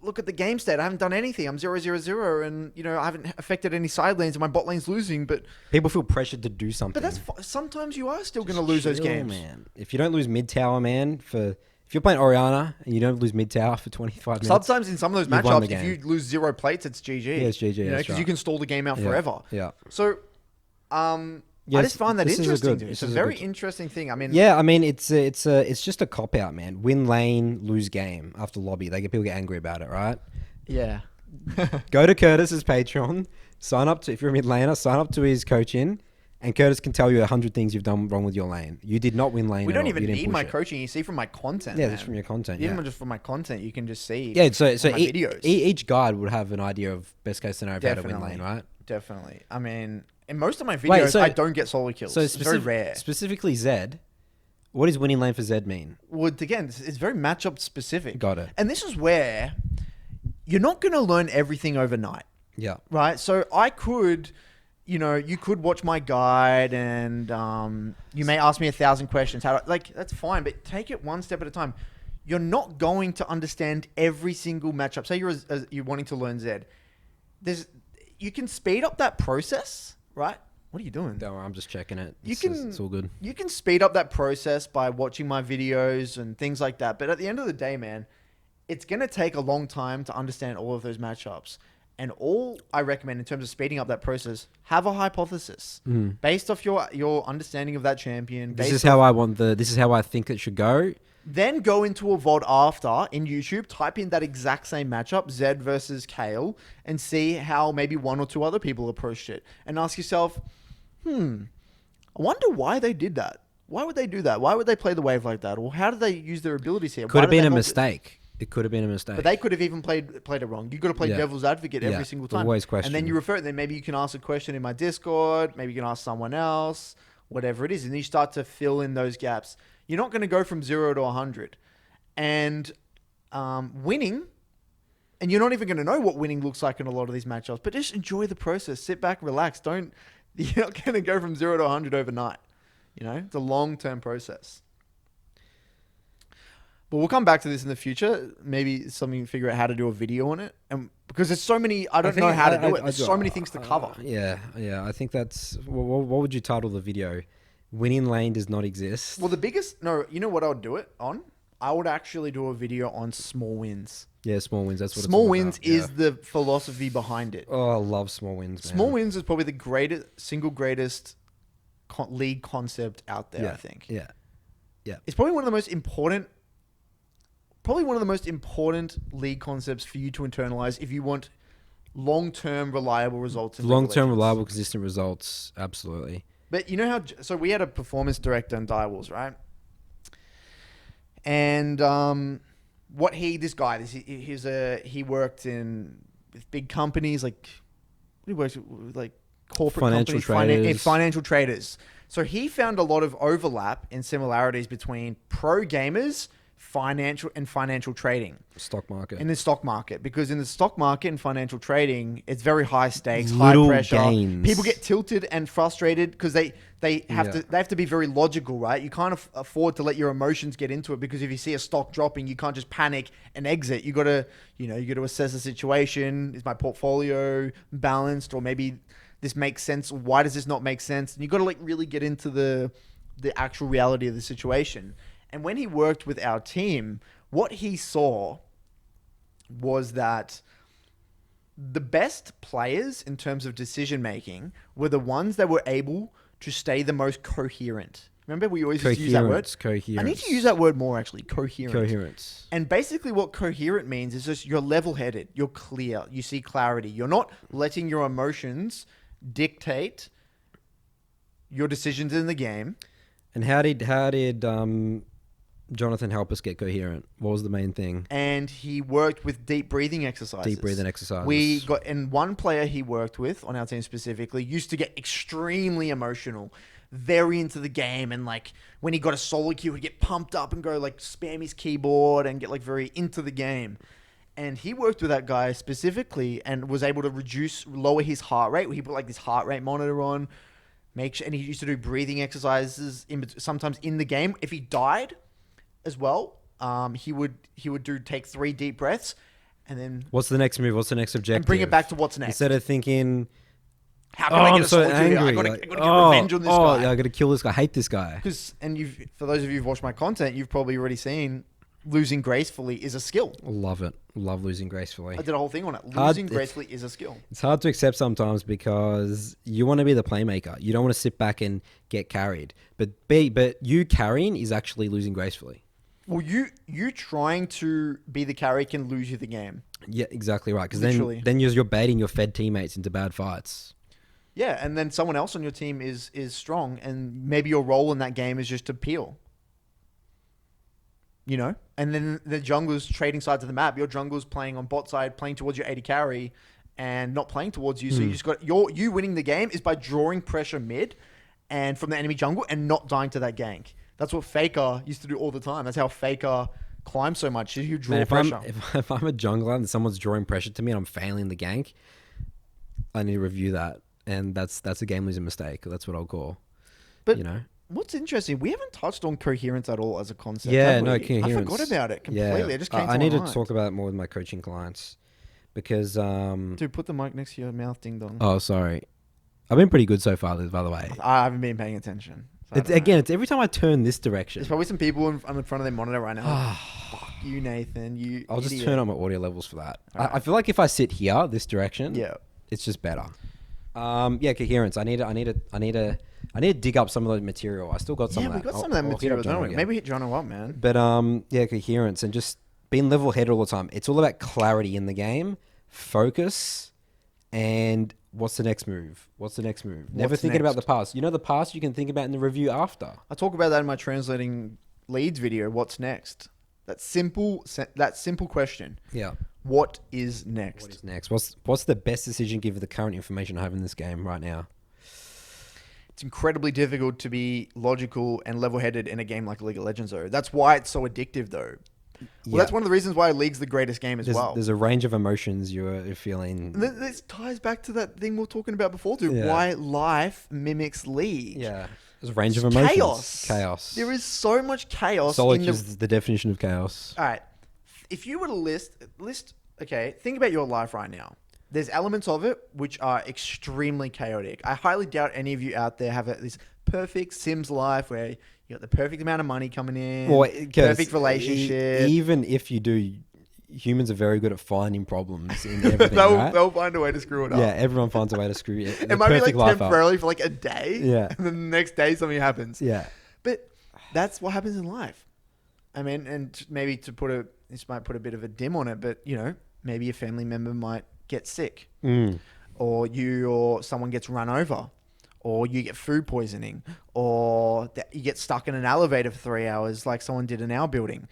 look at the game state. I haven't done anything. I'm 0-0-0 and, I haven't affected any side lanes and my bot lane's losing, but... People feel pressured to do something. But sometimes you are still going to lose those games. Man. If you don't lose mid tower, man, if you're playing Orianna and you don't lose mid tower for 25 minutes... Sometimes in some of those matchups, if you lose 0 plates, it's GG. Yeah, it's GG, because you can stall the game out forever. Yeah. So, I just find that interesting. It's a very interesting thing. I mean, yeah, I mean, it's just a cop out, man. Win lane, lose game after lobby. People get angry about it, right? Yeah. Go to Curtis's Patreon. Sign up to if you're a mid laner. Sign up to his coaching, and Curtis can tell you 100 things you've done wrong with your lane. You did not win lane. We don't even need my coaching. You see from my content. Yeah, just from your content. Even just from my content, you can just see. Yeah, so videos. Each guide would have an idea of best case scenario of how to win lane, right? Definitely. I mean, in most of my videos, I don't get solo kills. So it's very rare. Specifically Zed, what does winning lane for Zed mean? Well, again, it's very matchup specific. Got it. And this is where you're not going to learn everything overnight. Yeah. Right? So I could, you could watch my guide and you may ask me 1,000 questions. That's fine, but take it one step at a time. You're not going to understand every single matchup. Say you're wanting to learn Zed. You can speed up that process, right? What are you doing? Don't worry, I'm just checking it. It's all good. You can speed up that process by watching my videos and things like that. But at the end of the day, man, it's going to take a long time to understand all of those matchups. And all I recommend in terms of speeding up that process, have a hypothesis based off your understanding of that champion. This is how I think it should go. Then go into a VOD after in YouTube, type in that exact same matchup, Zed versus Kale, and see how maybe one or two other people approached it. And ask yourself, I wonder why they did that. Why would they do that? Why would they play the wave like that? Or how did they use their abilities here? Could have been a mistake. It could have been a mistake. But they could have even played it wrong. You got to play devil's advocate every single time. Always question. And then you refer it. Then maybe you can ask a question in my Discord. Maybe you can ask someone else. Whatever it is. And then you start to fill in those gaps. You're not going to go from 0 to 100. And winning, and you're not even going to know what winning looks like in a lot of these matchups, but just enjoy the process. Sit back, relax. You're not going to go from 0 to 100 overnight. It's a long-term process. But we'll come back to this in the future. Maybe something figure out how to do a video on it. And because there's so many, I don't know how to do it. There's so many things to cover. Yeah. I think that's, what would you title the video? Winning lane does not exist. Well, you know what I would do it on? I would actually do a video on small wins. Yeah, small wins. That's what small wins is the philosophy behind it. Oh, I love small wins, man. Small wins is probably the single greatest league concept out there, I think. Yeah. It's probably one of the most important league concepts for you to internalize if you want long-term reliable results. Long-term reliable, consistent results. Absolutely. But you know so we had a performance director in Direwolves, right? And he worked with big companies he works with corporate companies, financial traders. So he found a lot of overlap and similarities between pro gamers, financial trading. In the stock market. Because in the stock market and financial trading, it's very high stakes, high pressure. Gains. People get tilted and frustrated because they have to be very logical, right? You can't afford to let your emotions get into it, because if you see a stock dropping, you can't just panic and exit. You got to assess the situation. Is my portfolio balanced, or maybe this makes sense? Why does this not make sense? And you got to really get into the actual reality of the situation. And when he worked with our team, what he saw was that the best players in terms of decision making were the ones that were able to stay the most coherent. Remember, we always used to use that word? Coherence. I need to use that word more, actually. Coherence. And basically what coherent means is just you're level-headed, you're clear, you see clarity. You're not letting your emotions dictate your decisions in the game. And how did Jonathan help us get coherent? What was the main thing? And he worked with deep breathing exercises. And one player he worked with on our team specifically used to get extremely emotional, very into the game. And when he got a solo queue, he'd get pumped up and go spam his keyboard and get very into the game. And he worked with that guy specifically and was able to lower his heart rate. He put this heart rate monitor on, and he used to do breathing exercises sometimes in the game. If he died as well, he would take 3 deep breaths, and then what's the next move? What's the next objective? And bring it back to what's next. Instead of thinking, how can I get I'm so angry. I gotta get revenge on this guy. Yeah, I gotta kill this guy. I hate this guy. For those of you who've watched my content, you've probably already seen losing gracefully is a skill. Love it. Love losing gracefully. I did a whole thing on it. Hard- Losing gracefully is a skill. It's hard to accept sometimes because you want to be the playmaker. You don't want to sit back and get carried. But you carrying is actually losing gracefully. Well, you trying to be the carry can lose you the game. Yeah, exactly right. Because Literally. then you're baiting your fed teammates into bad fights. Yeah, and then someone else on your team is strong, and maybe your role in that game is just to peel. You know? And then the jungler's trading sides of the map. Your jungler's playing on bot side, playing towards your AD carry, and not playing towards you. So you just got you winning the game is by drawing pressure mid and from the enemy jungle and not dying to that gank. That's what Faker used to do all the time. That's how Faker climbs so much. You draw pressure. If I'm a jungler and someone's drawing pressure to me and I'm failing the gank, I need to review that. And that's a game losing mistake. That's what I'll call. But you know, what's interesting, we haven't touched on coherence at all as a concept. yeah, have no we? coherence. I forgot about it completely. Yeah. It just came to I my need to mind. talk about it more with my coaching clients because Dude, put the mic next to your mouth, ding dong. oh, sorry. I've been pretty good so far, by the way. I haven't been paying attention. So I It's, don't know. again, it's every time I turn this direction. There's probably some people in front of their monitor right now. like, fuck you, Nathan. You. I'll just idiot." turn up my audio levels for that. Alright. I feel like if I sit here, this direction, Yeah. it's just better. Yeah, coherence. I need to dig up some of the material. I still got some Yeah, of we that. got some of that I'll hit material, up don't Jono we? again. Maybe hit Jono up, man. But yeah, coherence and just being level-headed all the time. It's all about clarity in the game, focus, and what's the next move? Never What's thinking about next? the past. You know, the past you can think about in the review after. I talk about that in my translating leads video. What's next? That simple question. Yeah. What is next? What is next? What's the best decision given the current information I have in this game right now? It's incredibly difficult to be logical and level-headed in a game like League of Legends, though. That's why it's so addictive, though. Well, Yeah. that's one of the reasons why League's the greatest game as well. There's a range of emotions you're feeling. This ties back to that thing we were talking about before, dude. Yeah. Why life mimics League. Yeah. There's a range of It's emotions. chaos. There is so much chaos. Solid in the... is the definition of chaos. All right. If you were to list, okay, think about your life right now. There's elements of it which are extremely chaotic. I highly doubt any of you out there have this perfect Sims life where you got the perfect amount of money coming in, perfect relationship. Even if you do, humans are very good at finding problems in everything, they'll, right? they'll find a way to screw it up. Yeah, everyone finds a way to screw it. It might be like temporarily for like a day. Yeah. And then the next day something happens. Yeah. But that's what happens in life. I mean, and maybe this might put a bit of a dim on it, but you know, maybe a family member might get sick, or you or someone gets run over, or you get food poisoning, or you get stuck in an elevator for 3 hours like someone did in our building.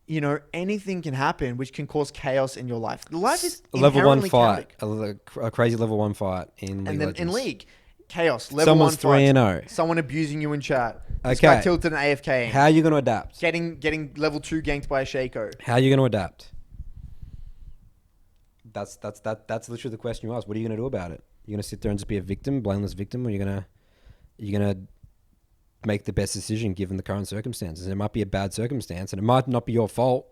You know, anything can happen which can cause chaos in your life. Life is a level 1 inherently fight, chaotic. a crazy level 1 fight in League And then of in Legends. League, chaos, level Someone's 1 fight, 3-0. someone abusing you in chat, this Okay. guy tilted an AFK, How are you going to adapt? getting level 2 ganked by a Shaco. How are you going to adapt? That's literally the question you ask. What are you going to do about it? You're going to sit there and just be a victim, blameless victim, or you're gonna make the best decision given the current circumstances. It might be a bad circumstance, and it might not be your fault.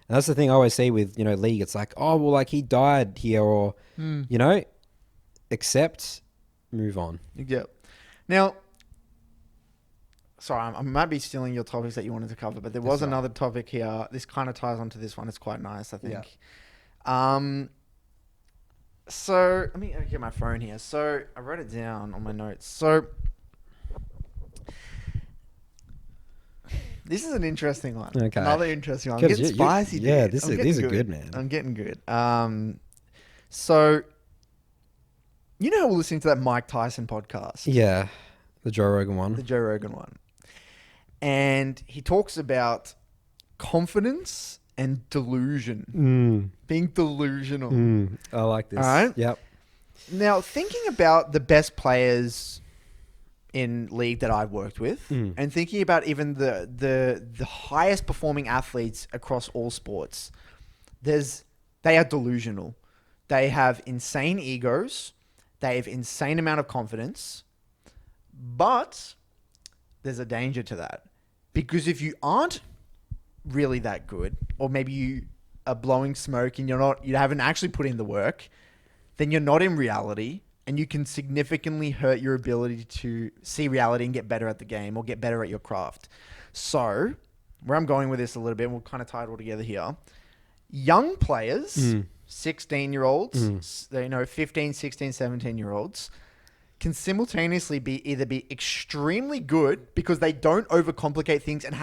And that's the thing I always say with League. It's like, oh well, like he died here, or accept, move on. Yeah. Now, sorry, I might be stealing your topics that you wanted to cover, but there was That's right. another topic here. This kind of ties onto this one. It's quite nice, I think. Yeah. So let me get my phone here. So I wrote it down on my notes. So this is an interesting one. Okay. Another interesting one. I'm Because getting spicy, dude. yeah, I'm these getting are good, man. I'm getting good. So you know we're listening to that Mike Tyson podcast. Yeah, the Joe Rogan The one. Joe Rogan one. And he talks about confidence and delusion. Being delusional. I like this. All right. Yep. Now, thinking about the best players in League that I've worked with, and thinking about even the highest performing athletes across all sports, they are delusional. They have insane egos. They have insane amount of confidence. But there's a danger to that. Because if you aren't really that good, or maybe you are blowing smoke and you haven't actually put in the work, then you're not in reality, and you can significantly hurt your ability to see reality and get better at the game or get better at your craft. So where I'm going with this a little bit, and we'll kind of tie it all together here. Young players, 16-year-olds, 15, 16, 17-year-olds, can simultaneously either be extremely good because they don't overcomplicate things and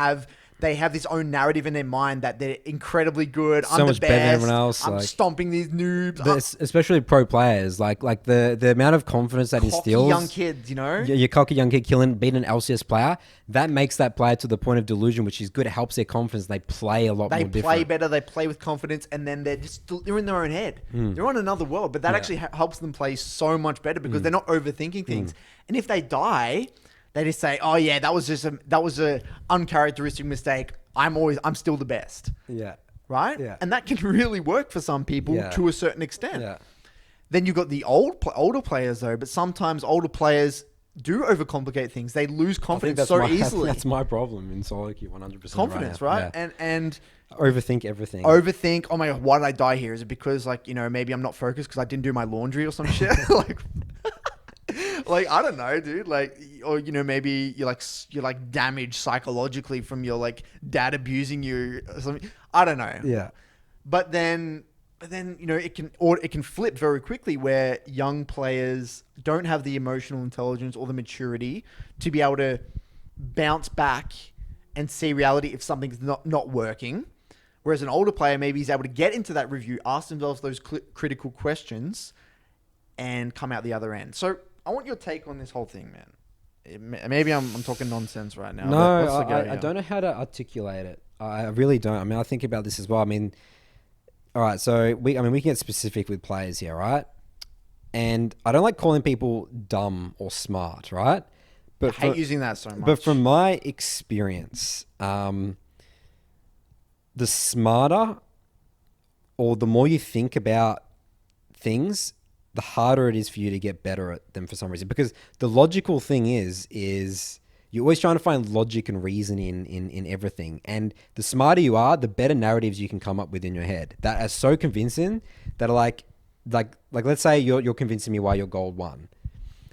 they have this own narrative in their mind that they're incredibly good. So I'm much the better than best. everyone else, I'm like- stomping these noobs. Especially pro players, like the amount of confidence that Cocky instills. young kids, Your cocky young kid beating an LCS player, that makes that player to the point of delusion, which is good. It helps their confidence. They play a lot They more play different. better. They play with confidence, and then they're in their own head. They're on another world, but that actually helps them play so much better because they're not overthinking things. And if they die, they just say, "Oh yeah, that was a uncharacteristic mistake. I'm still the best." Yeah. Right? Yeah. And that can really work for some people Yeah. to a certain extent. Yeah. Then you've got the older players though, but sometimes older players do overcomplicate things. They lose confidence so easily. That's my problem in solo queue, 100%. Confidence, right? Yeah. And Overthink everything. overthink. Oh my god, why did I die here? Is it because maybe I'm not focused because I didn't do my laundry or some shit? like I don't know, dude. Or maybe you're damaged psychologically from your dad abusing you or something. I don't know. Yeah. But then it can flip very quickly where young players don't have the emotional intelligence or the maturity to be able to bounce back and see reality if something's not working. Whereas an older player maybe is able to get into that review, ask themselves those critical questions, and come out the other end. So I want your take on this whole thing, man. Maybe I'm talking nonsense right now. No, but what's the go I here? don't know how to articulate it. I really don't. I mean, I think about this as well. I mean, all right, so we can get specific with players here, right? And I don't like calling people dumb or smart, right? But I hate using that so much. But from my experience, the smarter or the more you think about things, the harder it is for you to get better at them for some reason. Because the logical thing is you're always trying to find logic and reason in everything. And the smarter you are, the better narratives you can come up with in your head that are so convincing that are like let's say you're convincing me why you're gold 1.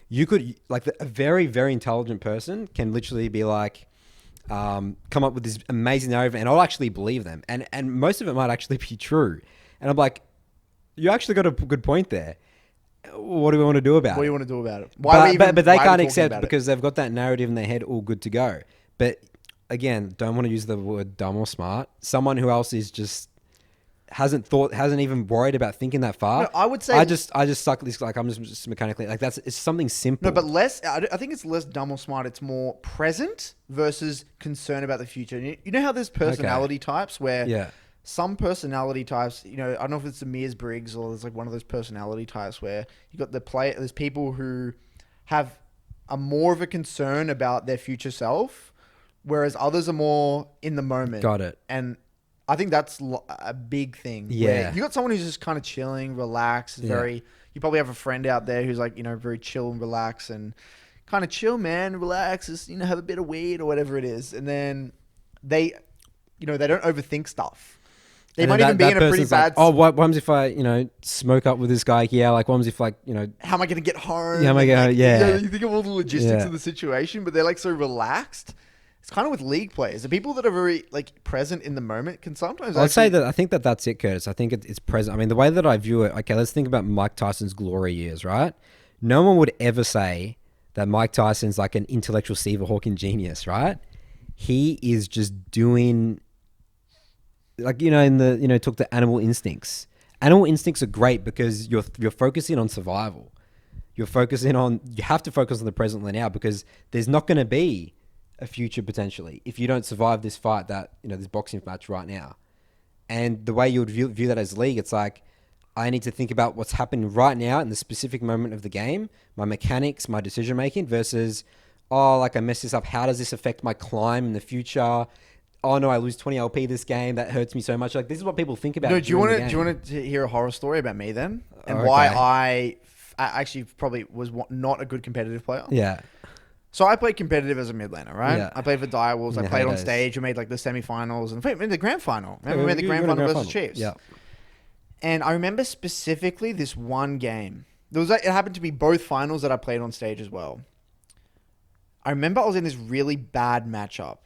You could a very, very intelligent person can literally be come up with this amazing narrative and I'll actually believe them. And most of it might actually be true. And I'm like, you actually got a good point there. What do we want to do about it? What do you want to do about it? But they can't accept it because they've got that narrative in their head all good to go. But again, don't want to use the word dumb or smart. Someone who else is just hasn't even worried about thinking that far. No, I would say I just suck this. I'm just mechanically it's something simple. No, but less. I think it's less dumb or smart. It's more present versus concern about the future. You know how there's personality types where some personality types, I don't know if it's the Myers-Briggs or there's one of those personality types where you got there's people who have a more of a concern about their future self, whereas others are more in the moment. Got it. And I think that's a big thing. Yeah. You got someone who's just kind of chilling, relaxed, you probably have a friend out there who's very chill and relaxed and kind of chill, man, relax, just, have a bit of weed or whatever it is. And then they don't overthink stuff. They might even be in a pretty bad... what happens if I, smoke up with this guy here? What happens if, how am I going to get home? Yeah, You think of all the logistics of the situation, but they're, so relaxed. It's kind of with league players. The people that are very, present in the moment can sometimes I think that's it, Curtis. I think it's present. I mean, the way that I view it... Okay, let's think about Mike Tyson's glory years, right? No one would ever say that Mike Tyson's an intellectual Stephen Hawking genius, right? He is just doing... took the animal instincts. Animal instincts are great because you're focusing on survival. You have to focus on the present now because there's not going to be a future potentially if you don't survive this fight this boxing match right now. And the way you would view that as league, it's I need to think about what's happening right now in the specific moment of the game, my mechanics, my decision making versus, I messed this up. How does this affect my climb in the future? Oh no, I lose 20 LP this game. That hurts me so much. This is what people think about. No, do you want to hear a horror story about me then? And Okay. why I actually probably was not a good competitive player? Yeah. So I played competitive as a mid laner, right? Yeah. I played for Direwolves. I played on stage. We made the semifinals and made the grand final. Remember we made the grand final versus Chiefs. Yeah. And I remember specifically this one game. It happened to be both finals that I played on stage as well. I remember I was in this really bad matchup.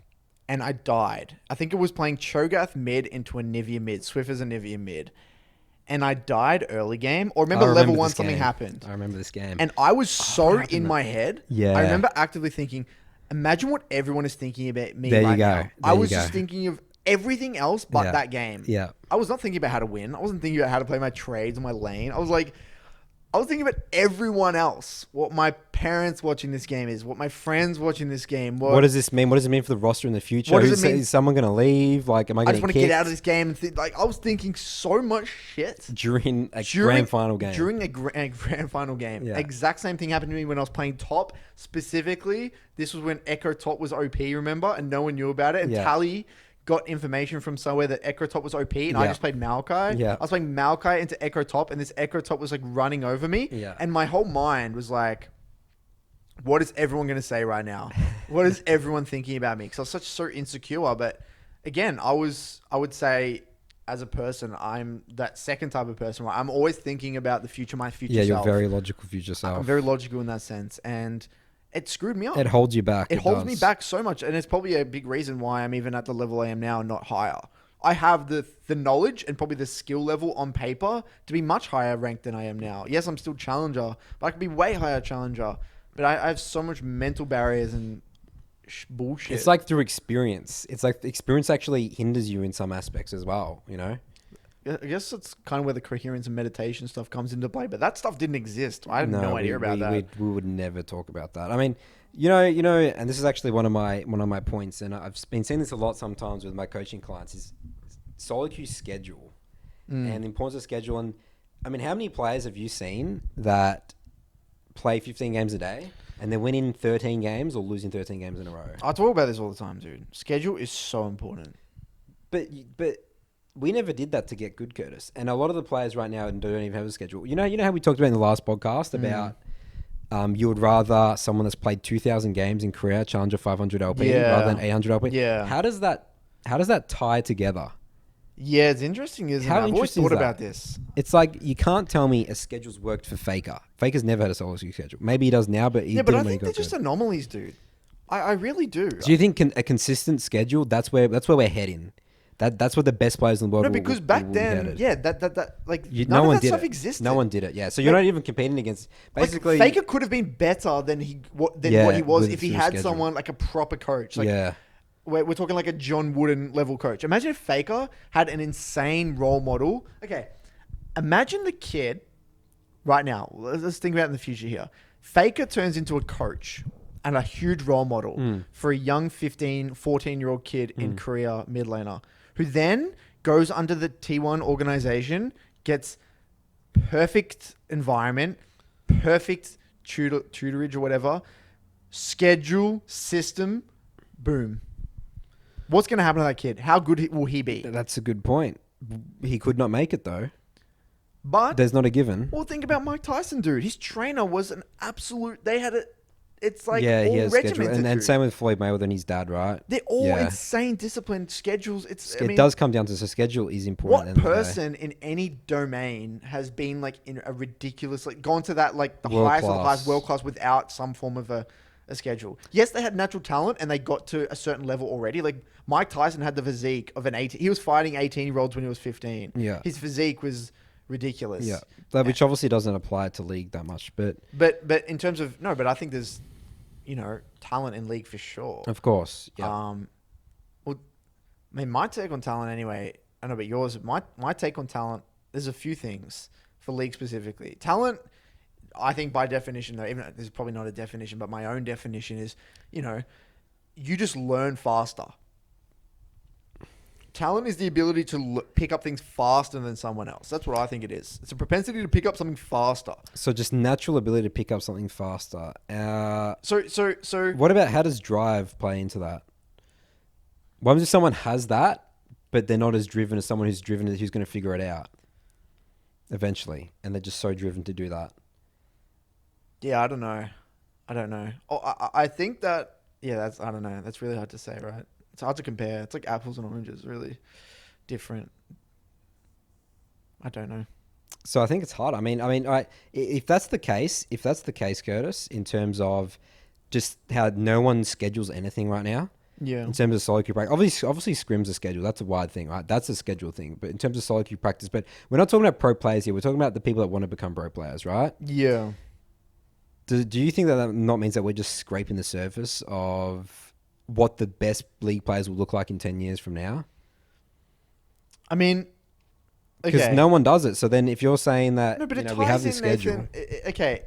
and I died. I think it was playing Cho'Gath mid into a Nivea mid, Swift as a Nivea mid. And I died early game. Or remember level 1 something happened. I remember this game. And I was so in my head. Yeah. I remember actively thinking, imagine what everyone is thinking about me there right you go. now. I was just thinking of everything else but that game. Yeah. I was not thinking about how to win. I wasn't thinking about how to play my trades or my lane. I was thinking about everyone else. What my parents watching this game is. What my friends watching this game. What does this mean? What does it mean for the roster in the future? What does it mean? Is someone going to leave? Like, am I going to I just want to get out of this game. And I was thinking so much shit. During a grand final game. During a grand final game. Yeah. Exact same thing happened to me when I was playing top. Specifically, this was when Echo Top was OP, remember? And no one knew about it. And Tally got information from somewhere that Echo Top was OP, and I just played Maokai. Yeah. I was playing Maokai into Echo Top, and this Echo Top was like running over me. Yeah. And my whole mind was like, what is everyone going to say right now? What is everyone thinking about me? Because I was so insecure. But again, I would say as a person, I'm that second type of person. Right? I'm always thinking about the future, my future self. Yeah, you're very logical future self. I'm very logical in that sense. And it screwed me up. It holds you back. It holds me back so much. And it's probably a big reason why I'm even at the level I am now and not higher. I have the knowledge and probably the skill level on paper to be much higher ranked than I am now. Yes, I'm still challenger, but I could be way higher challenger. But I have so much mental barriers and bullshit. It's like through experience. It's like experience actually hinders you in some aspects as well, you know? I guess that's kind of where the coherence and meditation stuff comes into play. But that stuff didn't exist. I had no idea about that. We would never talk about that. I mean, you know, and this is actually one of my points, and I've been seeing this a lot sometimes with my coaching clients, is solo queue schedule and the importance of schedule. And I mean, how many players have you seen that play 15 games a day and they're winning 13 games or losing 13 games in a row? I talk about this all the time, dude. Schedule is so important. But we never did that to get good, Curtis. And a lot of the players right now don't even have a schedule. You know how we talked about in the last podcast about you would rather someone that's played 2,000 games in career Challenger 500 LP rather than 800 LP. Yeah. How does that tie together? Yeah, it's interesting, isn't it? I've always thought about this. It's like you can't tell me a schedule's worked for Faker. Faker's never had a solo queue schedule. Maybe he does now, but he didn't I when he think got they're just anomalies, dude. I really do. Do you think a consistent schedule? That's where we're heading. That's what the best players in the world. No, because back then, that like no one of that did stuff it. existed. No one did it. Yeah, so you're not even competing against basically. Like, Faker could have been better than what he was if he had schedule. someone like a proper coach. Like, yeah. We're talking like a John Wooden level coach. Imagine if Faker had an insane role model. Okay, imagine the kid right now. Let's think about it in the future here. Faker turns into a coach and a huge role model for a young 15, 14-year-old kid in Korea mid laner who then goes under the T1 organization, gets perfect environment, perfect tutorage or whatever, schedule, system, boom. What's going to happen to that kid? How good will he be? That's a good point. He could not make it though. But there's not a given. Well, think about Mike Tyson, dude. His trainer was an absolute. They had it. It's like he has schedule, and same with Floyd Mayweather and his dad, right? They're all insane disciplined schedules. It does come down to the schedule is important. What person in any domain has been like in a ridiculous gone to that like the highest of the highest world class without some form of a schedule? Yes, they had natural talent and they got to a certain level already. Like Mike Tyson had the physique of an 18. He was fighting 18-year-olds when he was 15. Yeah, his physique was ridiculous. Yeah, which obviously doesn't apply to league that much, but in terms of but I think there's talent in league for sure. Of course. Yeah. Well, I mean, my take on talent anyway. I know, but yours. My take on talent. There's a few things for league specifically. Talent, I think by definition, though, even though there's probably not a definition, but my own definition is, you just learn faster. Talent is the ability to pick up things faster than someone else. That's what I think it is. It's a propensity to pick up something faster. So just natural ability to pick up something faster. So what about how does drive play into that? What if someone has that, but they're not as driven as someone who's driven, who's going to figure it out eventually, and they're just so driven to do that? Yeah, I don't know. Oh, I think that, I don't know. That's really hard to say, right? It's hard to compare. It's like apples and oranges, really different. I don't know. So I think it's hard. I mean, if that's the case, Curtis, in terms of just how no one schedules anything right now. Yeah. In terms of solo queue practice, obviously scrims are scheduled. That's a wide thing, right? That's a schedule thing. But in terms of solo queue practice, but we're not talking about pro players here. We're talking about the people that want to become pro players, right? Yeah. Do you think that not means that we're just scraping the surface of what the best league players will look like in 10 years from now? I mean, because no one does it. So then, if you're saying that we have this schedule, okay,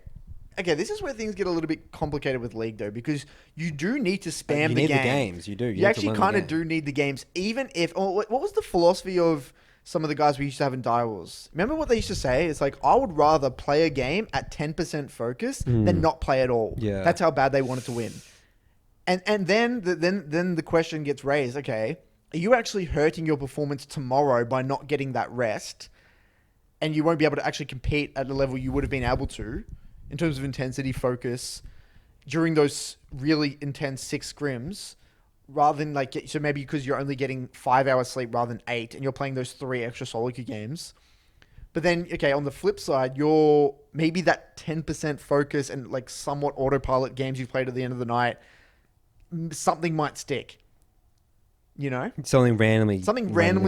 this is where things get a little bit complicated with league though, because you do need to spam you the need game. the games. You do. You actually kind of do need the games, even if. What was the philosophy of some of the guys we used to have in Die Wars? Remember what they used to say? It's like, I would rather play a game at 10% focus than not play at all. Yeah, that's how bad they wanted to win. And then the question gets raised. Okay, are you actually hurting your performance tomorrow by not getting that rest, and you won't be able to actually compete at the level you would have been able to in terms of intensity, focus during those really intense 6 scrims, rather than so maybe because you're only getting 5 hours sleep rather than 8, and you're playing those 3 extra solo queue games. But then, okay, on the flip side, you're maybe that 10% focus and like somewhat autopilot games you've played at the end of the night, something might stick. You know, something randomly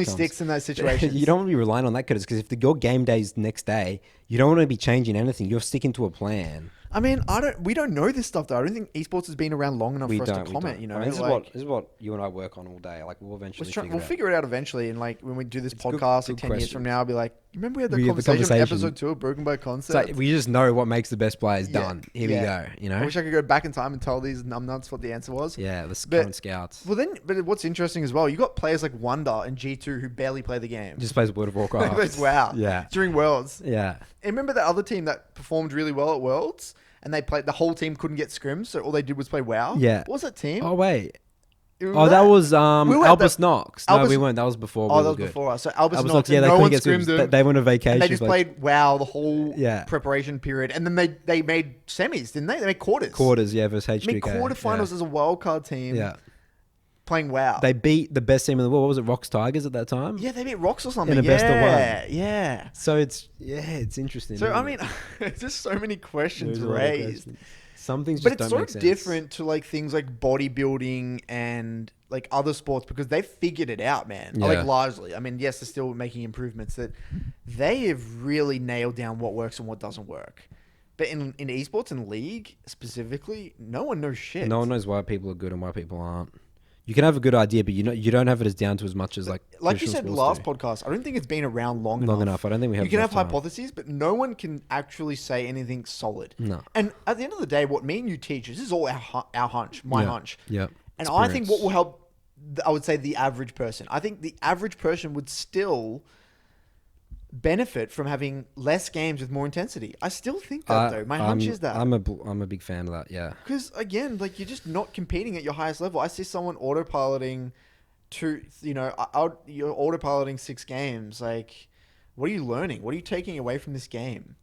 sticks in those situations. You don't want to be relying on that, because your game day's next day, you don't want to be changing anything. You're sticking to a plan. I mean, we don't know this stuff though. I don't think esports has been around long enough for us to comment. You know, this is what you and I work on all day. Like we'll eventually figure it out eventually. And like when we do this podcast, like 10 years from now, I'll be like, remember we had the conversation on episode 2 of Broken by Concept? Like, we just know what makes the best players done. Here we go. You know, I wish I could go back in time and tell these numbnuts what the answer was. Yeah, the current scouts. But what's interesting as well, you got players like Wonder and G2 who barely play the game. Just plays World of Warcraft. Wow. Yeah. During Worlds. Yeah. And remember that other team that performed really well at Worlds? And they played, the whole team couldn't get scrims, so all they did was play WoW. Yeah. What was that team? Oh wait. That was Albus Nox. No, we weren't. That was before. That was before us. So Albus Nox, yeah, no one scrimmed them. They went on vacation. And they just played WoW the whole Yeah. preparation period, and then they made semis, didn't they? They made quarters. Quarters, yeah, versus H2K. They made quarterfinals as a wildcard team. Yeah. Playing WoW. They beat the best team in the world. What was it, Rocks Tigers at that time? Yeah, they beat Rocks or something. In a best of one. Yeah. So it's interesting. So I mean, there's just so many questions raised. Some things just don't make sense. But it's so different to like things like bodybuilding and like other sports, because they've figured it out, man. Yeah. Like largely. I mean, yes, they're still making improvements, that they have really nailed down what works and what doesn't work. But in esports and league specifically, no one knows shit. No one knows why people are good and why people aren't. You can have a good idea, but you don't have it as down to as much as like you said last podcast. I don't think it's been around long enough. I don't think we have. You can have hypotheses, but no one can actually say anything solid. No. And at the end of the day, what me and you teach, this is all our hunch, my hunch. Yeah. And I think what will help, I would say, the average person. I think the average person would still benefit from having less games with more intensity. I still think that though. My hunch is that. I'm a big fan of that. Yeah. Because again, like, you're just not competing at your highest level. I see someone autopiloting you're autopiloting 6 games. Like, what are you learning? What are you taking away from this game?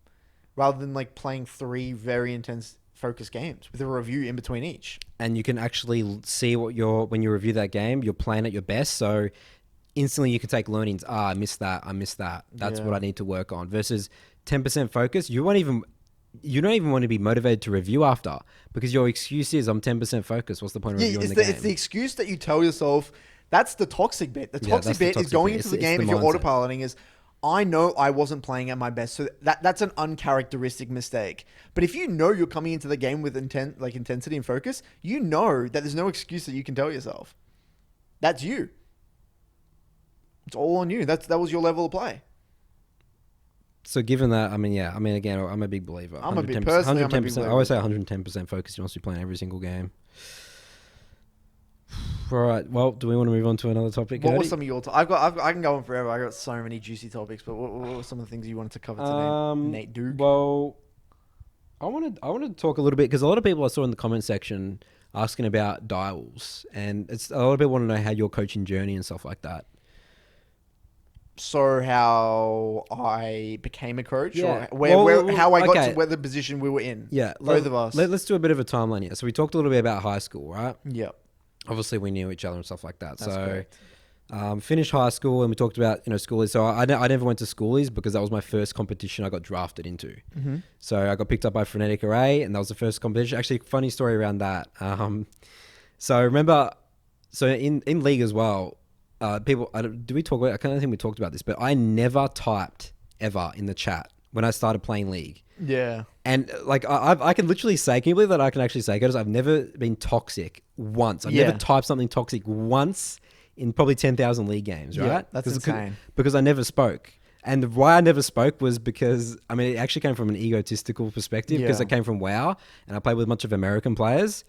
Rather than like playing 3 very intense focus games with a review in between each. And you can actually see when you review that game, you're playing at your best. So instantly you can take learnings. I missed that. That's what I need to work on. Versus 10% focus, you don't even want to be motivated to review after, because your excuse is, I'm 10% focused. What's the point of reviewing the game? It's the excuse that you tell yourself. That's the toxic bit. The toxic bit is going into the game if you're autopiloting is, I know I wasn't playing at my best, so that's an uncharacteristic mistake. But if you know you're coming into the game with intensity and focus, you know that there's no excuse that you can tell yourself. That's you. It's all on you. That was your level of play. So given that, again, I'm a big believer. I'm a big believer. I always say 110% focus. You want to be playing every single game. All right. Well, do we want to move on to another topic? What was some of your? I can go on forever. I got so many juicy topics. But what were some of the things you wanted to cover today, Nate Duke? Well, I wanted to talk a little bit, because a lot of people I saw in the comment section asking about dials, and a lot of people want to know how your coaching journey and stuff like that. So how I became a coach, yeah. or how I got to where the position we were in. Yeah, both of us. Let's do a bit of a timeline here. So we talked a little bit about high school, right? Yeah. Obviously, we knew each other and stuff like that. That's correct. Finished high school, and we talked about schoolies. So I never went to schoolies because that was my first competition I got drafted into. Mm-hmm. So I got picked up by Frenetic Array, and that was the first competition. Actually, funny story around that. So I remember So in league as well, people. Do we talk about? I kind of think we talked about this, but I never typed ever in the chat when I started playing league. Yeah. And like I can literally say, can you believe that I can actually say, because I've never been toxic once. I've never typed something toxic once in probably 10,000 league games, right? Yeah, that's insane. Because I never spoke. And why I never spoke was because, I mean, it actually came from an egotistical perspective, because I came from WoW and I played with a bunch of American players.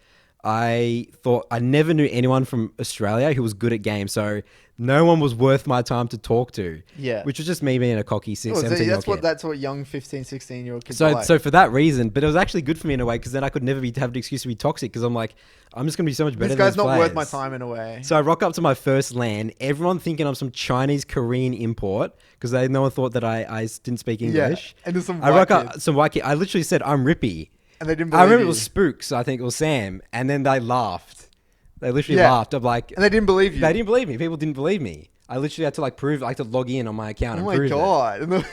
I thought I never knew anyone from Australia who was good at games, so no one was worth my time to talk to. Yeah. Which was just me being a cocky 17-year-old kid. That's what young 15, 16-year-old kids So for that reason, but it was actually good for me in a way, because then I could never have the excuse to be toxic, because I'm like, I'm just going to be so much better than this guy's these not players. worth my time in a way. So I rock up to my first LAN, everyone thinking I'm some Chinese Korean import, because no one thought that I didn't speak English. And there's some I rock white up some white kid. I literally said, I'm Rippy. And they didn't believe I remember you. it was Spooks, I think it was Sam, and then they laughed. They literally laughed. I'm like, and they didn't believe you. They didn't believe me. People didn't believe me. I literally had to like prove, I had to log in on my account Oh and prove my it. god.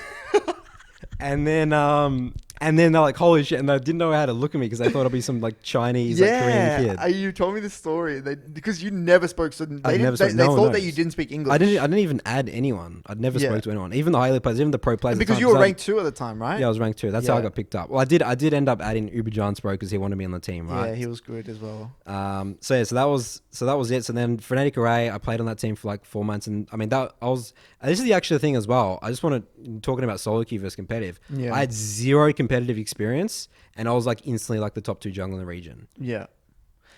And then they're like, holy shit, and they didn't know how to look at me because they thought I'd be some like Chinese, like Korean kid. You told me this story because you never spoke. So they never spoke. they No one thought that knows. you didn't speak English. I didn't even add anyone. I'd never spoke to anyone, even the highly players, even the pro players. And at the because time, you were ranked 2 at the time, right? Yeah, I was ranked 2. That's how I got picked up. Well, I did end up adding Uber John Spro because he wanted me on the team, right? Yeah, he was good as well. So that was it. So then Frenetic Array, I played on that team for like 4 months, and I mean this is the actual thing as well. I just want to talking about solo queue versus competitive. Yeah. I had 0 competitive experience, and I was like instantly like the top 2 jungle in the region. Yeah.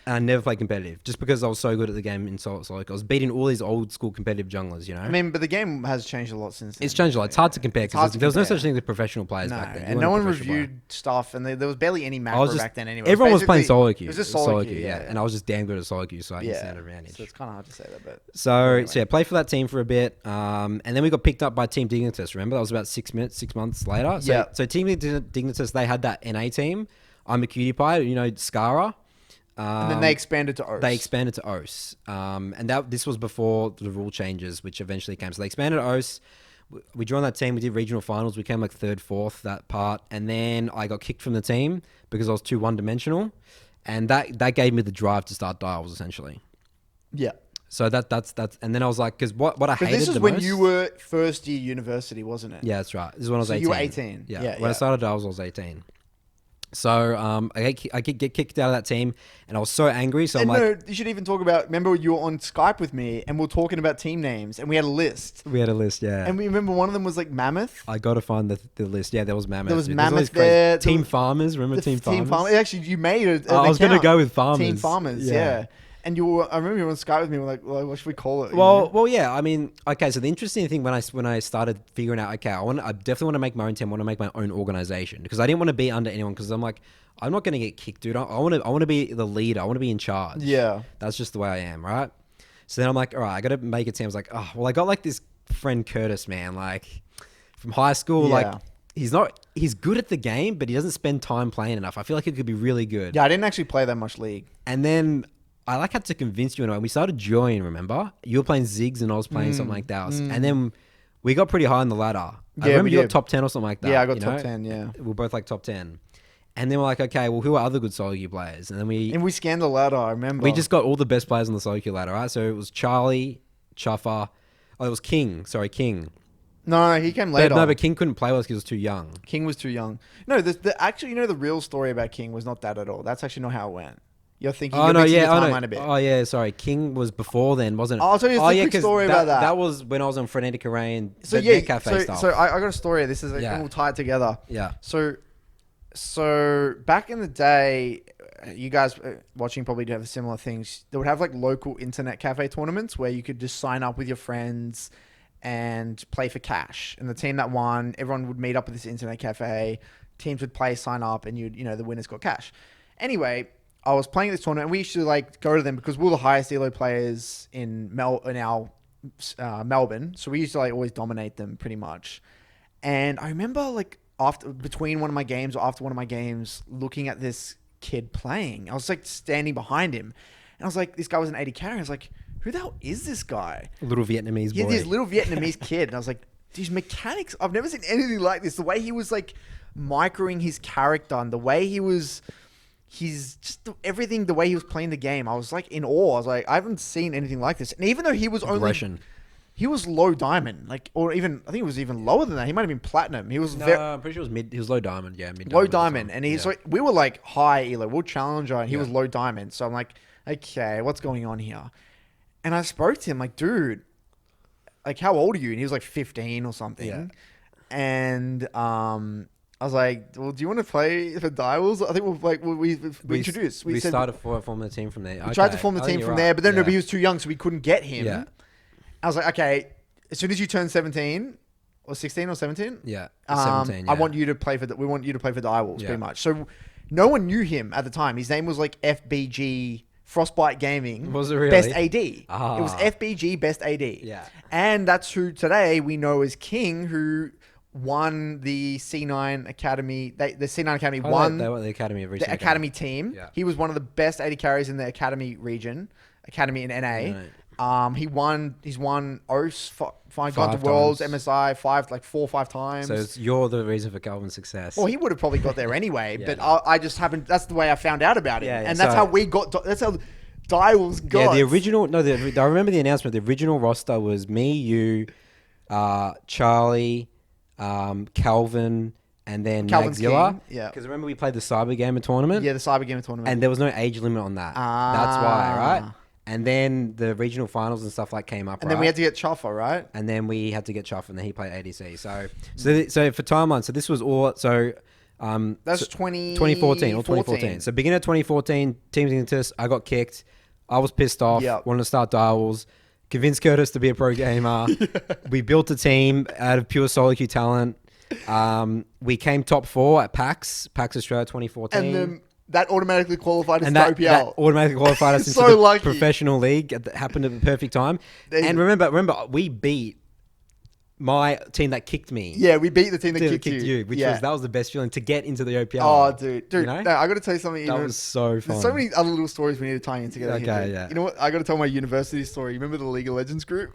And I never played competitive just because I was so good at the game in solo. I was beating all these old school competitive junglers, you know? I mean, but the game has changed a lot since then. It's changed a lot. It's hard to compare It's hard because to there was no compare. such thing as professional players No, back then. You and weren't no a one professional reviewed stuff, and there was barely any player. I was macro just, back then anyway. everyone was playing Basically, solo queue. It was just solo queue, yeah. And I was just damn good at solo queue, so I had an advantage. So it's kind of hard to say that, but So yeah, played for that team for a bit, and then we got picked up by Team Dignitas. Remember, that was about 6 months later. So Team Dignitas, they had that NA team. I'm a cutie pie, you know, Skara. and then they expanded to OS. They expanded to OS, and this was before the rule changes, which eventually came. So they expanded to OS. We joined that team. We did regional finals. We came like 3rd, 4th that part, and then I got kicked from the team because I was too one-dimensional, and that gave me the drive to start Dials essentially. Yeah. So that's and then I was like, because what I hated the most. This is when you were first year university, wasn't it? Yeah, that's right. This is when I was 18. You were 18. Yeah. When I started Dials, I was 18. So I get kicked out of that team, and I was so angry. So I'm like, no, you should even talk about. Remember, you were on Skype with me, and we were talking about team names, and we had a list. we had a list, yeah. And we remember one of them was like Mammoth. I got to find the list. Yeah, there was Mammoth. There was There's all Mammoth these crazy- there. Team Farmers. Remember Team Farmers? Actually, you made it. I was going to go with Farmers. Team Farmers. Yeah. And I remember you were on Skype with me. We're like, well, what should we call it? you know? Well, yeah. I mean, okay. So the interesting thing when I started figuring out, okay, I definitely want to make my own team. I want to make my own organization because I didn't want to be under anyone. Because I'm like, I'm not going to get kicked, dude. I want to be the leader. I want to be in charge. Yeah. That's just the way I am, right? So then I'm like, all right, I got to make a team. I was like, oh, well, I got like this friend Curtis, man, like from high school, Yeah. like. He's good at the game, but he doesn't spend time playing enough. I feel like he could be really good. Yeah, I didn't actually play that much League. And then I like had to convince you, and we started joining, remember? You were playing Ziggs and I was playing something like that. And then we got pretty high on the ladder. I remember you got top 10 or something like that. Yeah, I got top 10, yeah. We were both like top 10. And then we're like, okay, well, who are other good solo queue players? And then we scanned the ladder, I remember. we just got all the best players on the solo queue ladder, right? So it was Charlie, Chuffer. Oh, it was King. Sorry, King. No, he came later. But King couldn't play with us because he was too young. King was too young. No, actually, you know, the real story about King was not that at all. That's actually not how it went. You're thinking. Oh you're no, mixing yeah, the timeline a bit. Oh yeah, sorry. King was before then, wasn't it? I'll tell you a quick 'cause story about that. That was when I was on Frenetic Array and So the yeah, Net Cafe stuff. so I got a story. This is Yeah. we'll tie it together. Yeah. So back in the day, you guys watching probably do have similar things. They would have like local internet cafe tournaments where you could just sign up with your friends and play for cash. And the team that won, everyone would meet up at this internet cafe. Teams would play, sign up, and the winners got cash. Anyway, I was playing this tournament, and we used to like go to them because we were the highest elo players in our Melbourne. So we used to like always dominate them pretty much. And I remember like after one of my games, looking at this kid playing. I was like standing behind him, and I was like, this guy was an 80 carry. I was like, who the hell is this guy? Little Vietnamese boy. Yeah, this little Vietnamese kid. And I was like, these mechanics, I've never seen anything like this. The way he was like microing his character and the way he was he's just everything, the way he was playing the game, I was like in awe. I was like, I haven't seen anything like this. And even though he was Aggression. he was low diamond, like, or even, I think it was even lower than that. He might have been platinum. He was No, very I'm pretty sure it was mid. He was low diamond. Yeah, mid. low diamond. And he's yeah. like, we were like high elo, we'll challenger, and he Yeah. was low diamond. So I'm like, okay, what's going on here? And I spoke to him like, dude, like, how old are you? And he was like 15 or something. Yeah. And I was like, well, do you want to play for Direwolves? I think we introduced. We said, started forming the team from there. we tried to form the team from there, but then he was too young, so we couldn't get him. Yeah. I was like, okay, as soon as you turn 17 or 16 or 17, Yeah. 17. I want you to play we want you to play for Direwolves, Yeah. pretty much. So no one knew him at the time. His name was like FBG Frostbite Gaming. Was it really? Best AD. Ah. It was FBG Best AD. Yeah. And that's who today we know as King, who won the C9 Academy. The C9 Academy won They were the academy of the recent Academy team. Yeah. He was one of the best AD carries in the Academy region, Academy in NA. Right. He's won OS, gone to Five Worlds, times. MSI 4 or 5 times. So you're the reason for Calvin's success. Well, he would have probably got there anyway, Yeah, but no. I just happened. That's the way I found out about it, Yeah, yeah, and that's so- how we got. That's how Direwolves got. Yeah, the original. No, I remember the announcement. The original roster was me, you, Charlie, Calvin, and then Calvin's Magzilla. King, yeah. Because remember we played the Cyber Gamer tournament. Yeah, the Cyber Gamer tournament. And there was no age limit on that. That's why, right? And then the regional finals and stuff like came up. and then we had to get Chuffer, right? And then we had to get Chuff, and then he played ADC. So for timeline, so this was all. So That's so 2014 or 2014. So beginning of 2014, teams into this. I got kicked. I was pissed off. Yep. Wanted to start Direwolves. Convinced Curtis to be a pro gamer. We built a team out of pure solo queue talent. We came top 4 at PAX Australia 2014. And then that automatically qualified us And to that OPL. automatically qualified us into So the lucky. professional league. It happened at the perfect time. There And you- remember, we beat my team that kicked me. Yeah, we beat the team that Team kicked, you. which yeah. was the best feeling to get into the OPL. Oh, dude. You know? No, I got to tell you something. That even- was so fun. There's so many other little stories we need to tie in together. Okay, here, dude. yeah. You know what? I got to tell my university story. You remember the League of Legends group?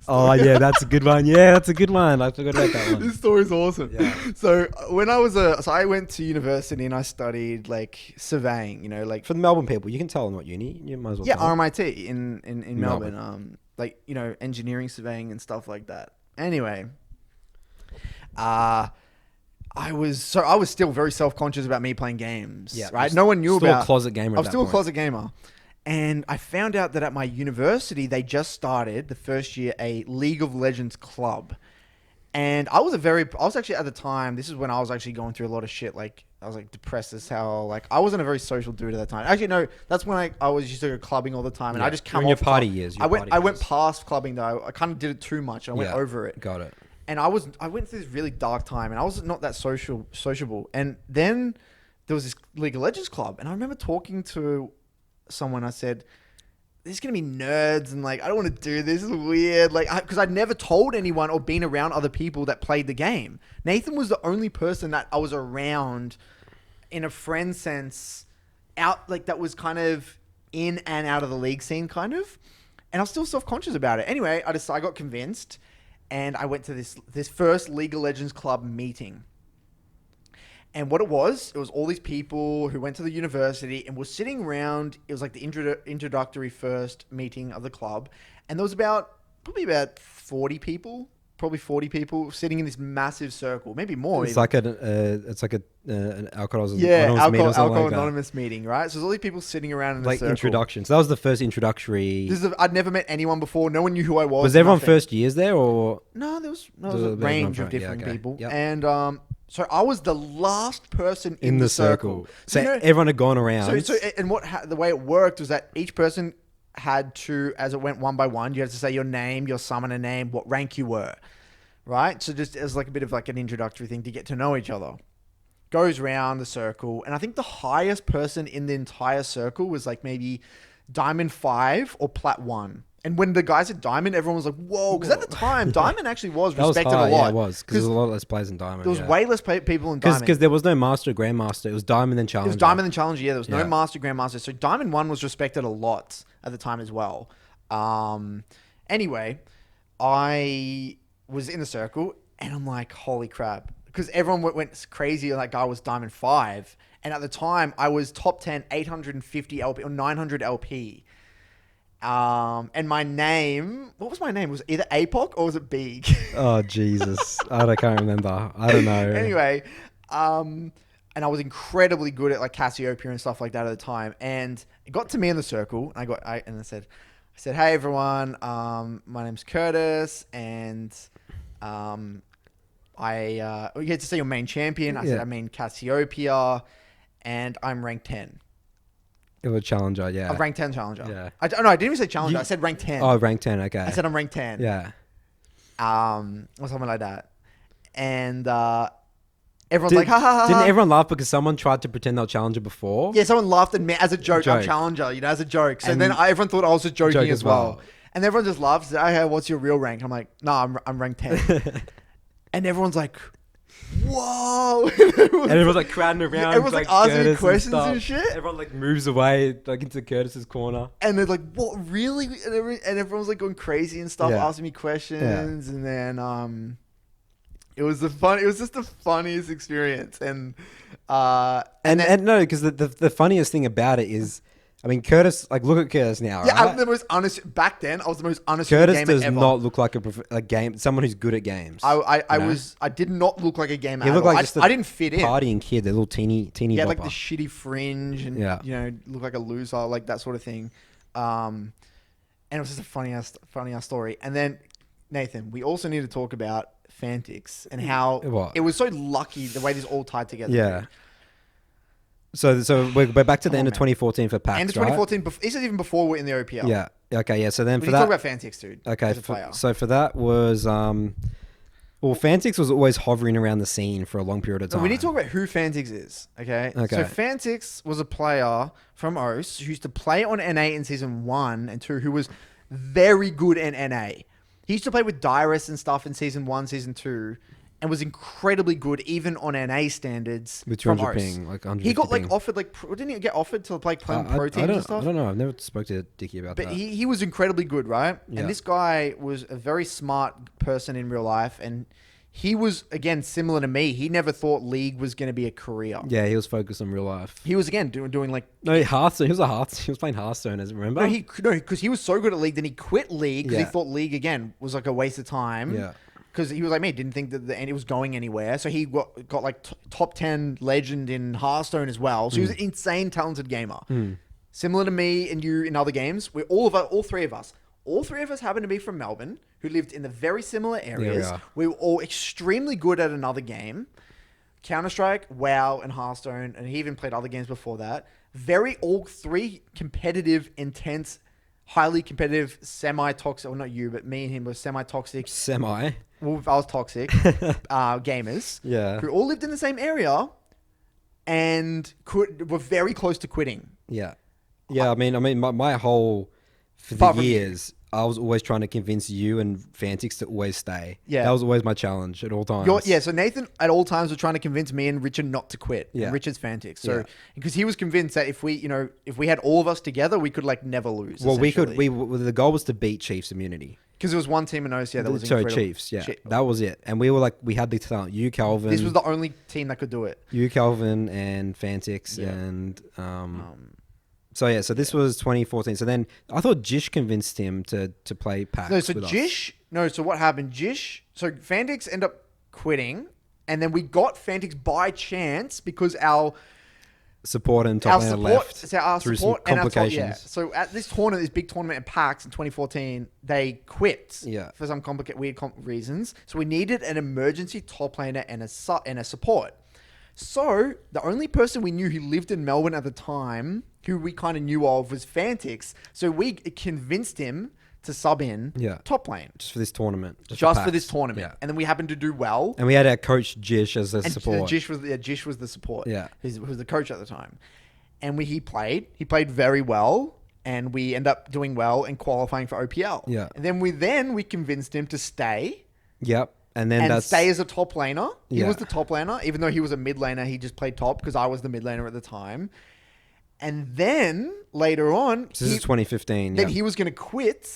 Oh yeah, that's a good one. Yeah, that's a good one. I forgot about that one. This story's awesome. Yeah. So when I was I went to university and I studied like surveying. You know, like For the Melbourne people, you can tell them what uni. You might as well. yeah, tell them. RMIT in Melbourne. Melbourne. Like, you know, engineering, surveying, and stuff like that. Anyway, I was still very self-conscious about me playing games. Yeah, right. you're No one knew still about a closet gamer. I was still a closet gamer. And I found out that at my university, they just started the first year a League of Legends club. And I was actually at the time, this is when I was actually going through a lot of shit. Like, I was like depressed as hell. Like, I wasn't a very social dude at that time. Actually, no, that's when I was used to go clubbing all the time. And Yeah, I just you're come in your off the party club. years, your I went party phase. past clubbing though. I kind of did it too much. I went over it. Got it. And I went through this really dark time, and I was not that sociable. And then there was this League of Legends club, and I remember talking to someone. I said, "There's gonna be nerds, and like I don't want to do this. This is weird." Like, because I'd never told anyone or been around other people that played the game. Nathan was the only person that I was around in a friend sense, out like that was kind of in and out of the league scene, kind of. And I was still self-conscious about it. Anyway, I got convinced. And I went to this first League of Legends club meeting. And what it was all these people who went to the university and were sitting around. It was like the introductory first meeting of the club. And there was probably about 40 people, sitting in this massive circle, maybe more. It's like an alcohol. Alcohol Anonymous meeting, right? So there's all these people sitting around in a Like circle. introductions. That was the first introductory. I'd never met anyone before. No one knew who I was. Was everyone nothing. first years there or? No, there was There a was a bit of range of number, yeah, different okay. people. Yep. And so I was the last person In the circle. So you know- everyone had gone around. The way it worked was that each person had to, as it went one by one, you had to say your name, your summoner name, what rank you were, right? So just as like a bit of like an introductory thing to get to know each other. Goes round the circle, and I think the highest person in the entire circle was like maybe Diamond 5 or Plat 1. And when the guys at Diamond, everyone was like, whoa. Because at the time, Diamond actually was that was respected high, a lot. Yeah, it was. Because there was a lot less players in Diamond. There was yeah. way less people in Diamond. Because there was no Master, Grandmaster. It was Diamond and Challenger. It was Diamond and Challenger, yeah. There was no Yeah. Master, Grandmaster. So Diamond 1 was respected a lot at the time as well. Anyway, I was in the circle, and I'm like, holy crap. because everyone went crazy. That guy was Diamond 5. And at the time, I was top 10, 850 LP or 900 LP. And my name, what was my name? Was it either APOC or was it Beeg? Oh, Jesus. I can't remember. I don't know. Anyway, and I was incredibly good at like Cassiopeia and stuff like that at the time. And it got to me in the circle, and I said, "Hey everyone, my name's Curtis, and we get to see your main champion." I said, "I mean Cassiopeia, and I'm ranked 10." It was challenger, yeah. I'm ranked 10 challenger. Yeah. I didn't even say challenger. I said ranked 10. Oh, rank 10, okay. I said I'm ranked 10. Yeah. Or something like that. And everyone's like, ha ha ha. Didn't everyone laugh because someone tried to pretend they were challenger before? Yeah, someone laughed at me as a joke. I'm challenger, as a joke. So then everyone thought I was just joking as well. And everyone just laughed. Said, "Hey, what's your real rank?" I'm like, "No, I'm ranked 10." And everyone's like, "Whoa!" And everyone's like crowding around. Everyone's like asking me Curtis questions and and shit. Everyone like moves away like into Curtis's corner. And they're like, "What, really?" And everyone's like going crazy and stuff, asking me questions. And then it was just the funniest experience. And no, because the funniest thing about it is, I mean, Curtis, like, look at Curtis now. Yeah, right? I'm the most honest. Back then, I was the most honest gamer Curtis does ever. not look like someone who's good at games. I did not look like a gamer. He looked like just I didn't fit in. Partying kid, the little teeny. He had bopper. like the shitty fringe and looked like a loser, like that sort of thing. And it was just a funny ass story. And then Nathan, we also need to talk about Fantix and how it was so lucky the way this all tied together. Yeah. So we're back to the end of 2014 for PAX, end of 2014. Right? This is even before we're in the OPL. Yeah. Okay. Yeah. So then we talk about Fantix, dude. Okay. So for that was Fantix was always hovering around the scene for a long period of time. We need to talk about who Fantix is. Okay. So Fantix was a player from OS who used to play on NA in season 1 and 2, who was very good in NA. He used to play with Dyrus and stuff in season 1, season 2. And was incredibly good even on NA standards. With 200 ping, like 100. He got like offered didn't he get offered to play pro teams and stuff? I don't know. I've never spoke to Dickie about that. But he was incredibly good, right? Yeah. And this guy was a very smart person in real life, and he was again similar to me. He never thought League was going to be a career. Yeah, he was focused on real life. He was again doing like Hearthstone. He was playing Hearthstone, as remember? No, because he was so good at League, then he quit League because he thought League again was like a waste of time. Yeah. Because he was like me, didn't think that it was going anywhere. So he got like top 10 legend in Hearthstone as well. So he was an insane talented gamer. Similar to me and you in other games. All three of us happen to be from Melbourne, who lived in the very similar areas. We were all extremely good at another game. Counter-Strike, WoW, and Hearthstone. And he even played other games before that. All three competitive, intense, highly competitive, semi-toxic, well, not you, but me and him were semi-toxic. Well, I was toxic. Gamers. Yeah. Who all lived in the same area and were very close to quitting. Yeah. Yeah, I mean, my whole, for the years, I was always trying to convince you and Fantix to always stay. Yeah. That was always my challenge at all times. So Nathan at all times was trying to convince me and Richard not to quit. Yeah. And Richard's Fantix. So, because he was convinced that if we had all of us together, we could like never lose. Well, the goal was to beat Chiefs immunity. Because there was one team in OCA that was incredible. Chiefs, yeah. That was it. And we had the talent. You, Calvin. This was the only team that could do it. You, Calvin, and Fantix, and so this was 2014. So then I thought Jish convinced him to play PAX. So what happened? So Fantix ended up quitting, and then we got Fantix by chance because our support and top laner left through some complications. So at this big tournament at PAX in 2014, they quit for some weird reasons. So we needed an emergency top laner and a support. So the only person we knew who lived in Melbourne at the time, who we kind of knew of, was Fantix. So we convinced him to sub in top lane. Just for this tournament. Just for this tournament. Yeah. And then we happened to do well. And we had our coach Jish as the support. Jish was the support. Yeah. Who was the coach at the time. And he played very well. And we ended up doing well and qualifying for OPL. Yeah. And then we convinced him to stay. Yep. And stay as a top laner. He was the top laner. Even though he was a mid laner, he just played top because I was the mid laner at the time. And then later on... So this is 2015. Then he was going to quit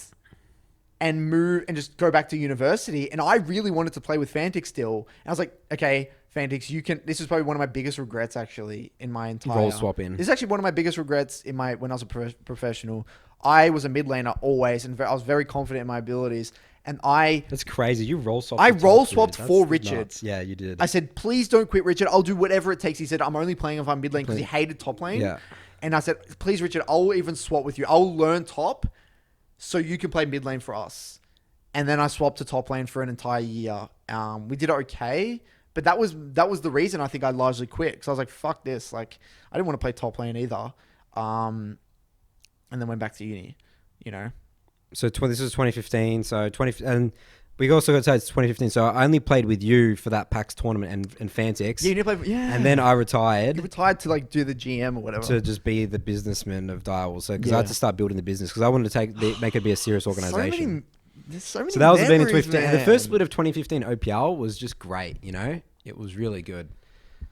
and move and just go back to university. And I really wanted to play with Fantix still. And I was like, okay, Fantix, this is probably one of my biggest regrets actually in my entire Role swapping. This is actually one of my biggest regrets when I was a professional. I was a mid laner always, and I was very confident in my abilities. And That's crazy. You role swapped. I role swapped for Richard. Nuts. Yeah, you did. I said, please don't quit, Richard. I'll do whatever it takes. He said, I'm only playing if I'm mid lane because he hated top lane. Yeah. And I said, please, Richard, I'll even swap with you. I'll learn top so you can play mid lane for us. And then I swapped to top lane for an entire year. We did okay, but that was the reason I think I largely quit, because I was like, fuck this. Like, I didn't want to play top lane either. And then went back to uni, you know. So this was 2015. So and we also got to say it's 2015. So I only played with you for that PAX tournament and Fantix. Yeah, you played, yeah. And then I retired. You retired to like do the GM or whatever. To just be the businessman of Dial. So because I had to start building the business, because I wanted to make it be a serious organization. There's so many So that was the memories, 2015. man. And the first split of 2015 OPL was just great. You know, it was really good.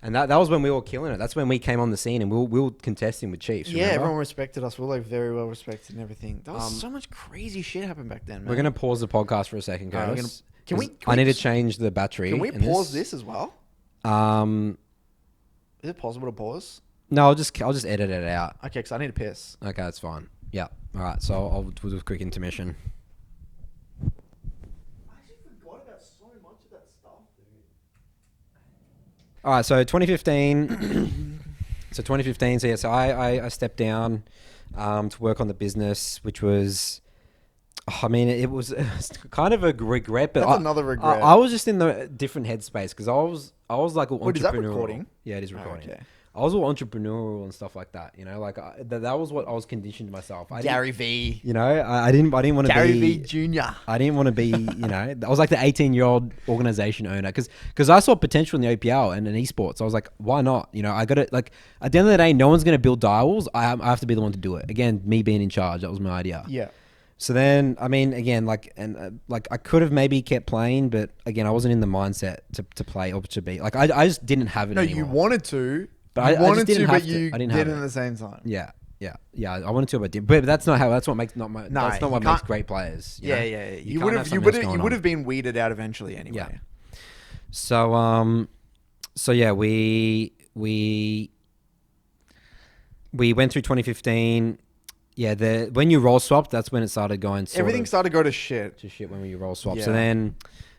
And that was when we were killing it. That's when we came on the scene and we were contesting with Chiefs. Yeah, remember? everyone respected us. We were like very well respected and everything. There was so much crazy shit happened back then, man. We're gonna pause the podcast for a second, Curtis. Can we I need to change the battery. Can we in pause this as well? Is it possible to pause? No, I'll just edit it out. Okay, because I need to piss. Okay, that's fine. Yeah. All right. So we'll do a quick intermission. I actually forgot about so much of that stuff, dude. All right. So 2015. So yeah. So I stepped down to work on the business, which was. I mean, it was kind of a regret, but That's another regret. I was just in the different headspace because I was like entrepreneurial. Wait, is that recording? Yeah, it is recording. Oh, okay. I was all entrepreneurial and stuff like that. You know, like that was what I was conditioned myself. Gary V. You know, I didn't want to be Gary V Jr. I didn't want to be. You know, I was like the 18-year-old organization owner because I saw potential in the OPL and in esports. I was like, why not? You know, I got to like at the end of the day, no one's gonna build dials. I have to be the one to do it. Again, me being in charge. That was my idea. Yeah. So then, I mean, again, like I could have maybe kept playing, but again, I wasn't in the mindset to play or to be like I just didn't have it. No, anymore. you wanted to, but you wanted to, but to. you I didn't did have it it at the same time. Yeah. I wanted to, but I didn't. But that's not how. That's what makes that's not what makes great players. You know? You would have been weeded out eventually anyway. Yeah. So yeah, we went through 2015. Yeah, when you roll swapped, that's when it started going. Everything started to go to shit. When you roll swap. Yeah.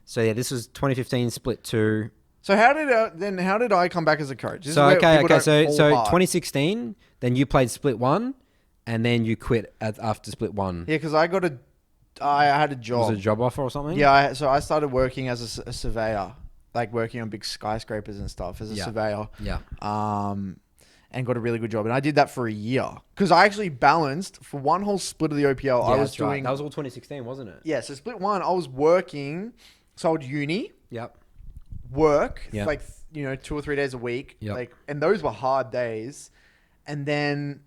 So yeah, this was 2015 split 2. So how did I come back as a coach? So 2016, then you played split 1, and then you quit after split 1. Yeah, because I had a job. Was it a job offer or something? Yeah, so I started working as a surveyor, like working on big skyscrapers and stuff as a surveyor. Yeah. And got a really good job. And I did that for a year. Because I actually balanced for one whole split of the OPL. I was doing... That was all 2016, wasn't it? Yeah, so split 1, I was working. So I would uni. Yep. Work. Yep. Like, 2 or 3 days a week. Yep. And those were hard days. And then...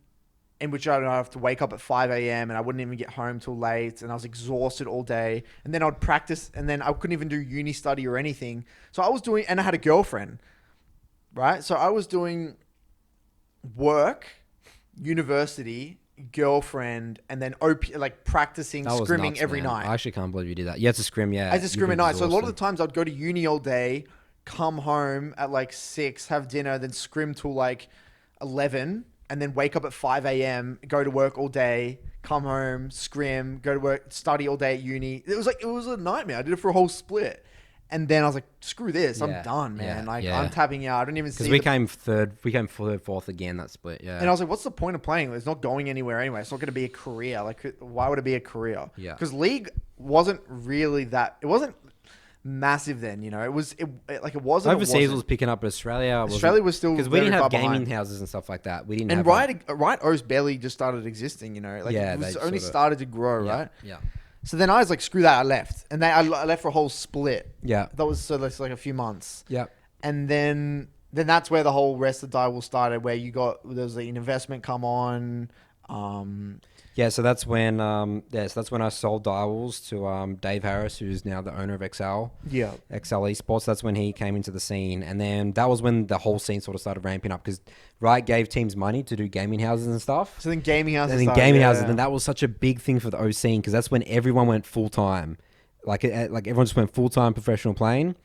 in which I'd have to wake up at 5 a.m. and I wouldn't even get home till late, and I was exhausted all day. And then I'd practice, and then I couldn't even do uni study or anything. So I was doing, and I had a girlfriend, right? So I was doing work, university, girlfriend, and then practicing scrimming every night. I actually can't believe you did that. You had to scrim, yeah. I had to scrim at night. So a lot of the times I'd go to uni all day, come home at 6, have dinner, then scrim till 11. And then wake up at 5 a.m., go to work all day, come home, scrim, go to work, study all day at uni. It was a nightmare. I did it for a whole split. And then I was like, screw this. I'm done, man. I'm tapping out. I don't even see. Because we came third, fourth again, that split, yeah. And I was like, what's the point of playing? It's not going anywhere anyway. It's not going to be a career. Why would it be a career? Yeah. Because League wasn't really that. It wasn't massive then, it wasn't overseas was picking up, but Australia was still because we didn't have gaming behind. houses and stuff like that. We didn't and have Riot O's barely just started existing, it was only started to grow, right? Yeah. So then I was like, screw that, I left. And then I left for a whole split. Yeah. That was that's a few months. Yeah. And then that's where the whole rest of Direwolf started, where there was an investment come on. So that's when I sold Direwolves to Dave Harris, who's now the owner of XL. Yeah. XL Esports. That's when he came into the scene, and then that was when the whole scene sort of started ramping up because Riot gave teams money to do gaming houses and stuff. So then gaming houses. And that was such a big thing for the O scene because that's when everyone went full time, like everyone just went full time professional playing.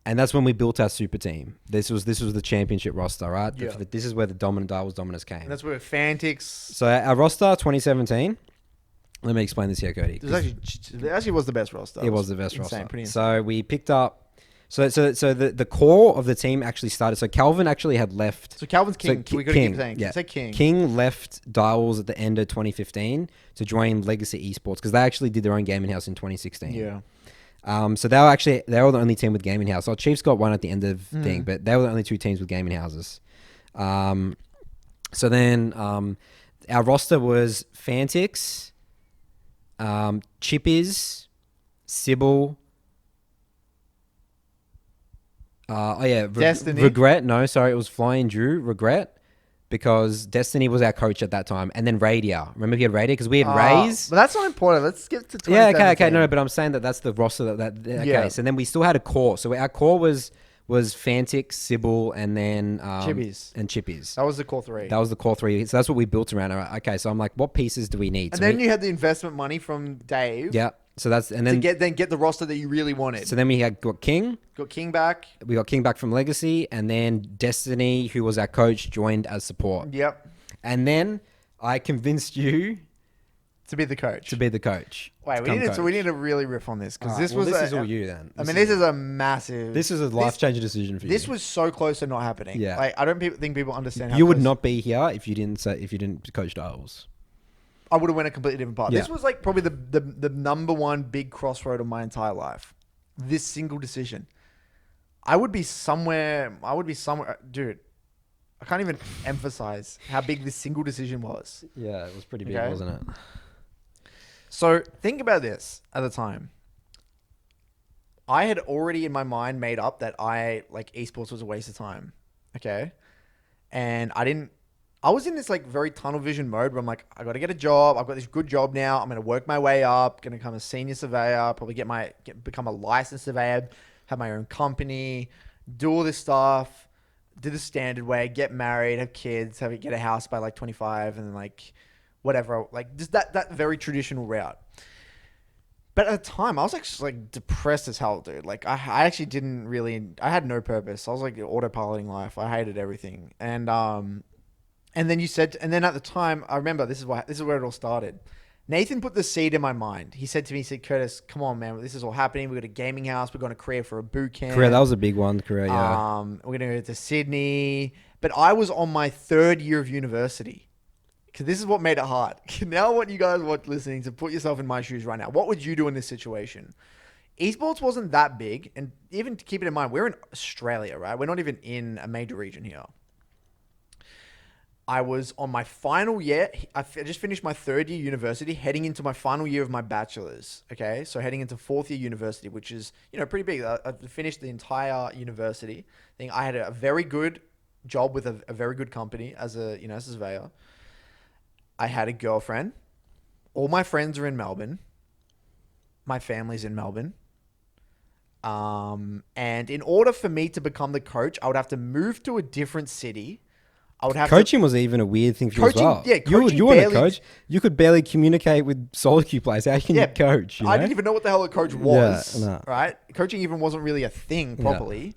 And that's when we built our super team. This was the championship roster, right? Yeah. This is where the Dominus came. And that's where Fantix. So our roster 2017. Let me explain this here, Cody. It actually was the best roster. It was the best insane, roster. pretty insane. So we picked up. So the core of the team actually started. So Calvin actually had left. So Calvin's King. So We gotta keep saying. Say King. King left Dials at the end of 2015 to join Legacy Esports because they actually did their own gaming house in 2016. Yeah. So they were the only team with gaming house. So Chiefs got one at the end of thing, but they were the only two teams with gaming houses. So then our roster was Fantix, Chippies, Sybil. Destiny. Regret. No, sorry, it was Flying Drew. Regret. Because Destiny was our coach at that time. And then Radier. Remember he had Radier? Because we had Rays. But that's not important. Let's skip to 2017. Yeah, okay. No, but I'm saying that's the roster. Okay, Yeah. so then we still had a core. So our core was Fantix, Sybil, and then... Chippies. And Chippies. That was the core three. That was the core three. So that's what we built around. Okay, so I'm like, what pieces do we need? And So then you had the investment money from Dave. Yeah. So that's... And To then... get the roster that you really wanted. So then we got King. Got King back. We got King back from Legacy. And then Destiny, who was our coach, joined as support. Yep. And then I convinced you To be the coach. to be the coach. Wait, we need to really riff on this because this is all you then. This is a massive. This is a life-changing decision for you. This was so close to not happening. Yeah. Like I don't think people understand. How You would close- not be here if you didn't coach Dials. I would have went a completely different path. Yeah. This was like probably the number one big crossroad of my entire life. This single decision. I would be somewhere, dude. I can't even emphasize how big this single decision was. Yeah, it was pretty big, Okay. wasn't it? So think about this at the time. I had already in my mind made up that esports was a waste of time. Okay. And I was in this like very tunnel vision mode where I'm like, I got to get a job. I've got this good job now. I'm going to work my way up, going to become a senior surveyor, probably become a licensed surveyor, have my own company, do all this stuff, do the standard way, get married, have kids, get a house by like 25 and then like whatever, like just that very traditional route. But at the time, I was actually like depressed as hell, dude. Like I actually didn't really, I had no purpose. I was like autopiloting life. I hated everything. And then you said, and then at the time, I remember this is where it all started. Nathan put the seed in my mind. He said to me, he said, Curtis, come on, man, this is all happening. We've got a gaming house. We're going to Korea for a boot camp. Korea, that was a big one. Korea, yeah. We're going to go to Sydney. But I was on my third year of university. Because this is what made it hard. Now I want you guys listening to put yourself in my shoes right now. What would you do in this situation? Esports wasn't that big. And even to keep it in mind, we're in Australia, right? We're not even in a major region here. I was on my final year. I just finished my third year university, heading into my final year of my bachelor's. Okay, so heading into fourth year university, which is pretty big. I finished the entire university thing. I had a very good job with a very good company as a surveyor. I had a girlfriend. All my friends are in Melbourne. My family's in Melbourne. And in order for me to become the coach, I would have to move to a different city. I would have coaching was even a weird thing for you as well. Yeah, you weren't a coach. You could barely communicate with solo queue players. How can you coach? I didn't even know what the hell a coach was. Yeah, no. Right? Coaching even wasn't really a thing properly.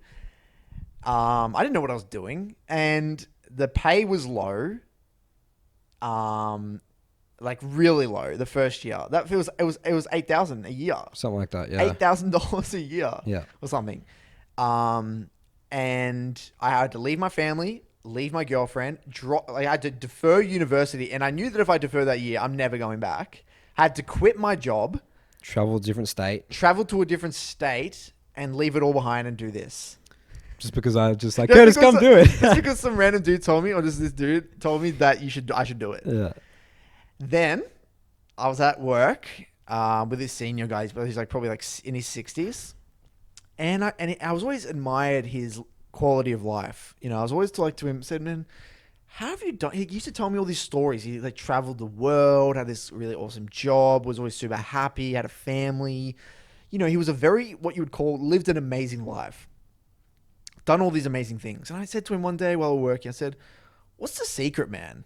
I didn't know what I was doing, and the pay was low. Like really low the first year. It was $8,000 a year. Something like that. Yeah. $8,000 a year. Yeah. Or something. And I had to leave my family, leave my girlfriend, I had to defer university, and I knew that if I defer that year, I'm never going back. I had to quit my job, travel to a different state, and leave it all behind and do this. Just because I was just like, Curtis, come do it. Just because some random dude told me, or just this dude told me that I should do it. Yeah. Then I was at work with this senior guy. He's like probably like in his 60s, and I was always admired his quality of life. I was always like to him, said, man, how have you done? He used to tell me all these stories. He like traveled the world, had this really awesome job, was always super happy, had a family. He was what you would call lived an amazing life, done all these amazing things. And I said to him one day while we were working, I said, what's the secret, man?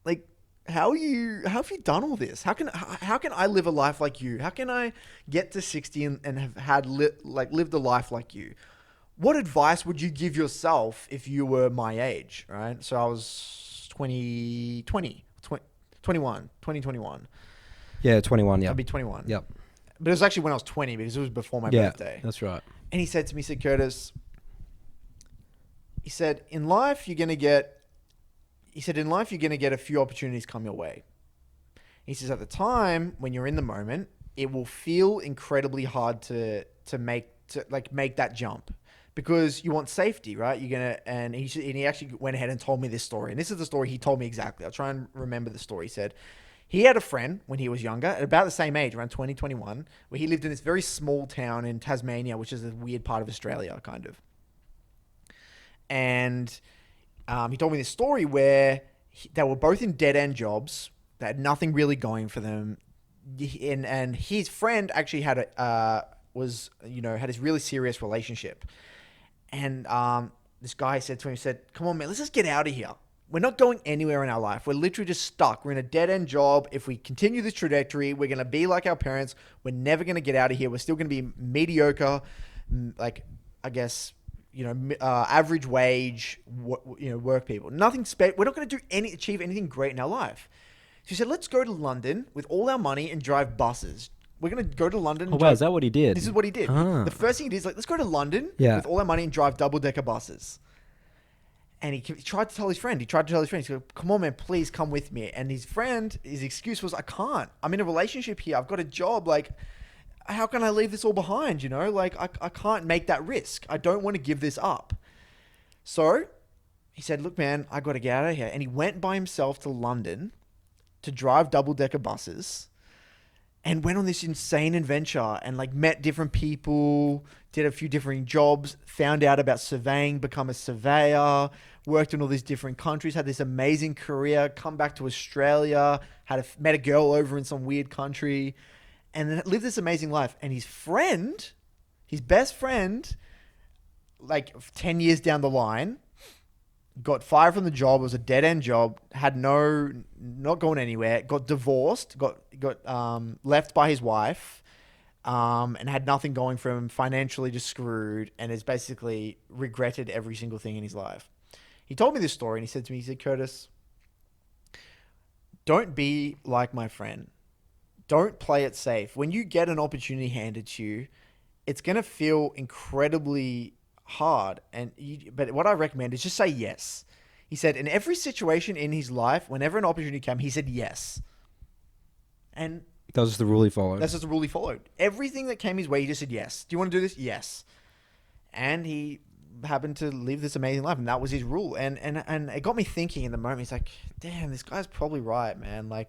Like, how have you done all this? How can I live a life like you? How can I get to 60 and have lived a life like you? what advice would you give yourself if you were my age, right? So I was 2021. Yeah, 21. Yeah. I'd be 21. Yep. But it was actually when I was 20 because it was before my Yeah, birthday. that's right. And he said to me, he said, Curtis, he said, in life, you're going to get a few opportunities come your way. He says, at the time, when you're in the moment, it will feel incredibly hard to make that jump because you want safety, right? And he actually went ahead and told me this story. And this is the story he told me exactly. I'll try and remember the story. He said, he had a friend when he was younger, at about the same age, around 2021, where he lived in this very small town in Tasmania, which is a weird part of Australia, kind of. And he told me this story where they were both in dead-end jobs. They had nothing really going for them. And his friend actually had this really serious relationship. And this guy said to him, he said, come on, man, let's just get out of here. We're not going anywhere in our life. We're literally just stuck. We're in a dead-end job. If we continue this trajectory, we're going to be like our parents. We're never going to get out of here. We're still going to be mediocre, average wage, work people. Nothing special. We're not going to achieve anything great in our life. So he said, let's go to London with all our money and drive buses. We're going to go to London. Oh, wow. Is that what he did? This is what he did. The first thing he did is let's go to London with all our money and drive double-decker buses. And he tried to tell his friend. He said, come on, man, please come with me. And his excuse was, I can't. I'm in a relationship here. I've got a job. Like, how can I leave this all behind? I can't make that risk. I don't want to give this up. So he said, look, man, I got to get out of here. And he went by himself to London to drive double-decker buses and went on this insane adventure and met different people, did a few different jobs, found out about surveying, become a surveyor, worked in all these different countries, had this amazing career, come back to Australia, met a girl over in some weird country, and then lived this amazing life. And his best friend, 10 years down the line, got fired from the job. It was a dead-end job, not going anywhere, got divorced, got left by his wife, and had nothing going for him, financially just screwed, and has basically regretted every single thing in his life. He told me this story, and he said to me, Curtis, don't be like my friend. Don't play it safe. When you get an opportunity handed to you, it's going to feel incredibly hard. But what I recommend is just say yes. He said in every situation in his life, whenever an opportunity came, he said yes. And that was the rule he followed. That's just the rule he followed. Everything that came his way, he just said yes. Do you want to do this? Yes. And he happened to live this amazing life, and that was his rule. And it got me thinking in the moment. He's like, damn, this guy's probably right, man. I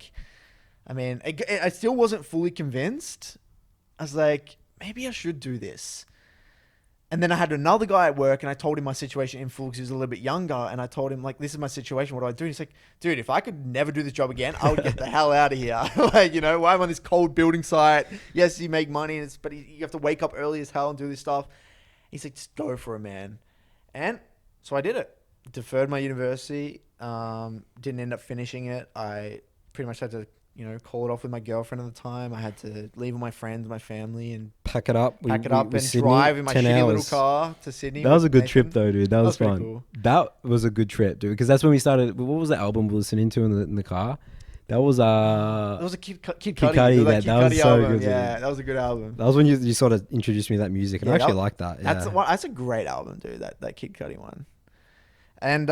still wasn't fully convinced. I was like, maybe I should do this. And then I had another guy at work, and I told him my situation in full because he was a little bit younger. And I told him, this is my situation. What do I do? And he's like, dude, if I could never do this job again, I would get the hell out of here. Why am I on this cold building site? Yes, you make money, but you have to wake up early as hell and do this stuff. He's like, just go for it, man. And so I did it. Deferred my university. Didn't end up finishing it. I pretty much had to call it off with my girlfriend at the time. I had to leave all my friends, my family, and pack it up and Sydney, drive in my shitty hours. little car to Sydney. That was a good trip though, dude. That was fun. Cool. That was a good trip, dude. Because that's when we started. What was the album we were listening to in the car? That was That was a Kid Cudi. Kid Cudi. That was so album. good. Yeah, dude. that was a good album. That was when you sort of introduced me to that music, and I actually liked that. Yeah. That's a great album, dude. That Kid Cudi one. And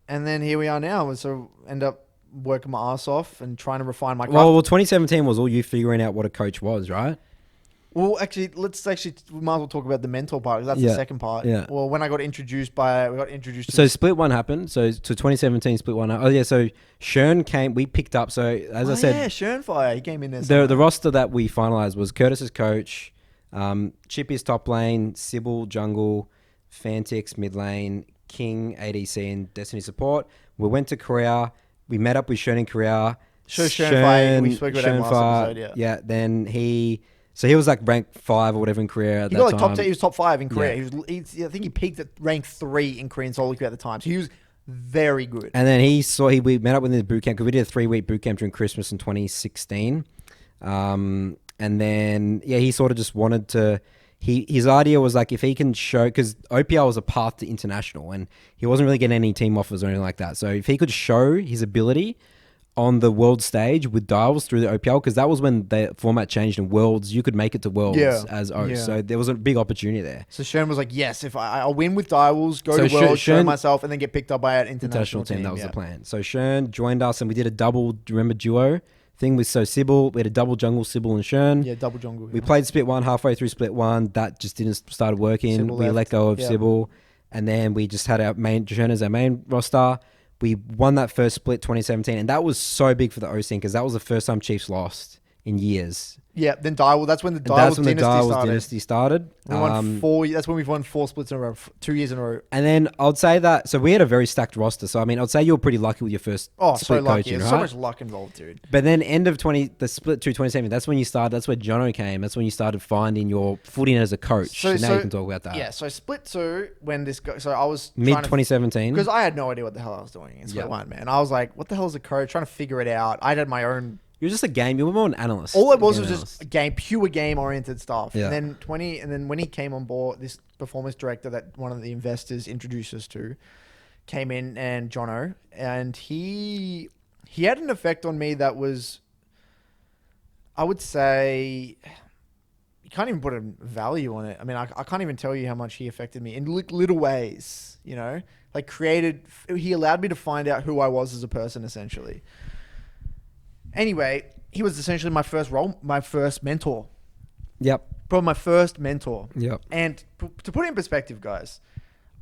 then here we are now. So end up working my ass off and trying to refine my craft. Well, 2017 was all you figuring out what a coach was, right? Well, we might as well talk about the mentor part, because that's the second part. Yeah. Well, when we got introduced to... So split one happened. So 2017 split one. Oh yeah. So Shern came. We picked up. So as I said, Schönfire, he came in there. The roster that we finalized was Curtis as coach, Chippy's top lane, Sybil jungle, Fantix mid lane, King ADC and Destiny support. We went to Korea. We met up with Shern in Korea. Schönfire, we spoke about him last episode. Yeah. Then he was ranked 5 or whatever in Korea at that time. Top 10, he was top 5 in Korea. Yeah. I think he peaked at rank 3 in Korean solo queue at the time. So he was very good. And then we met up with him in the boot camp, because we did a 3-week boot camp during Christmas in 2016. And then he sort of just wanted to his idea was like if he can show, because OPL was a path to international and he wasn't really getting any team offers or anything like that. So if he could show his ability on the world stage with Dials through the OPL, because that was when the format changed in Worlds, you could make it to Worlds as O. Yeah. So there was a big opportunity there. So Shern was like, yes, if I'll win with Direwolves, go So to Worlds, show Shern- myself, and then get picked up by an international team. That was the plan. So Shern joined us and we did a double, do you remember duo thing with Sybil? We had a double jungle, Sybil and Shern. Yeah, double jungle. We played split 1 halfway through split 1. That just didn't start working. Sybil We left. let go of Yeah. Sybil. And then we just had our main, Shern as our main roster. We won that first split 2017. And that was so big for the O scene because that was the first time Chiefs lost in years. Yeah, then Direwolves. That's when the And Direwolves dynasty started. started. We won 4. That's when we've won 4 splits in a row, 2 years in a row. And then I would say that, so we had a very stacked roster. So, I mean, I'd say you were pretty lucky with your first Oh, so split lucky. coaching, There's right? so much luck involved, dude. But then end of the split 2017, that's when you started, that's where Jono came. That's when you started finding your footing as a coach. So now you can talk about that. Yeah, so split 2, when this guy, so I was Mid 2017. because I had no idea what the hell I was doing in split 1, man. I was like, what the hell is a coach? Trying to figure it out. I had my own. You were just a game. You were more an analyst. All it was Game just a game, pure game oriented stuff. Yeah. And then when he came on board, this performance director that one of the investors introduced us to came in, and Jono, and he had an effect on me that was, I would say, you can't even put a value on it. I mean, I can't even tell you how much he affected me in little ways, you know, like he allowed me to find out who I was as a person, essentially. Anyway, he was essentially my first mentor. Yep. Probably my first mentor. Yep. And to put it in perspective, guys,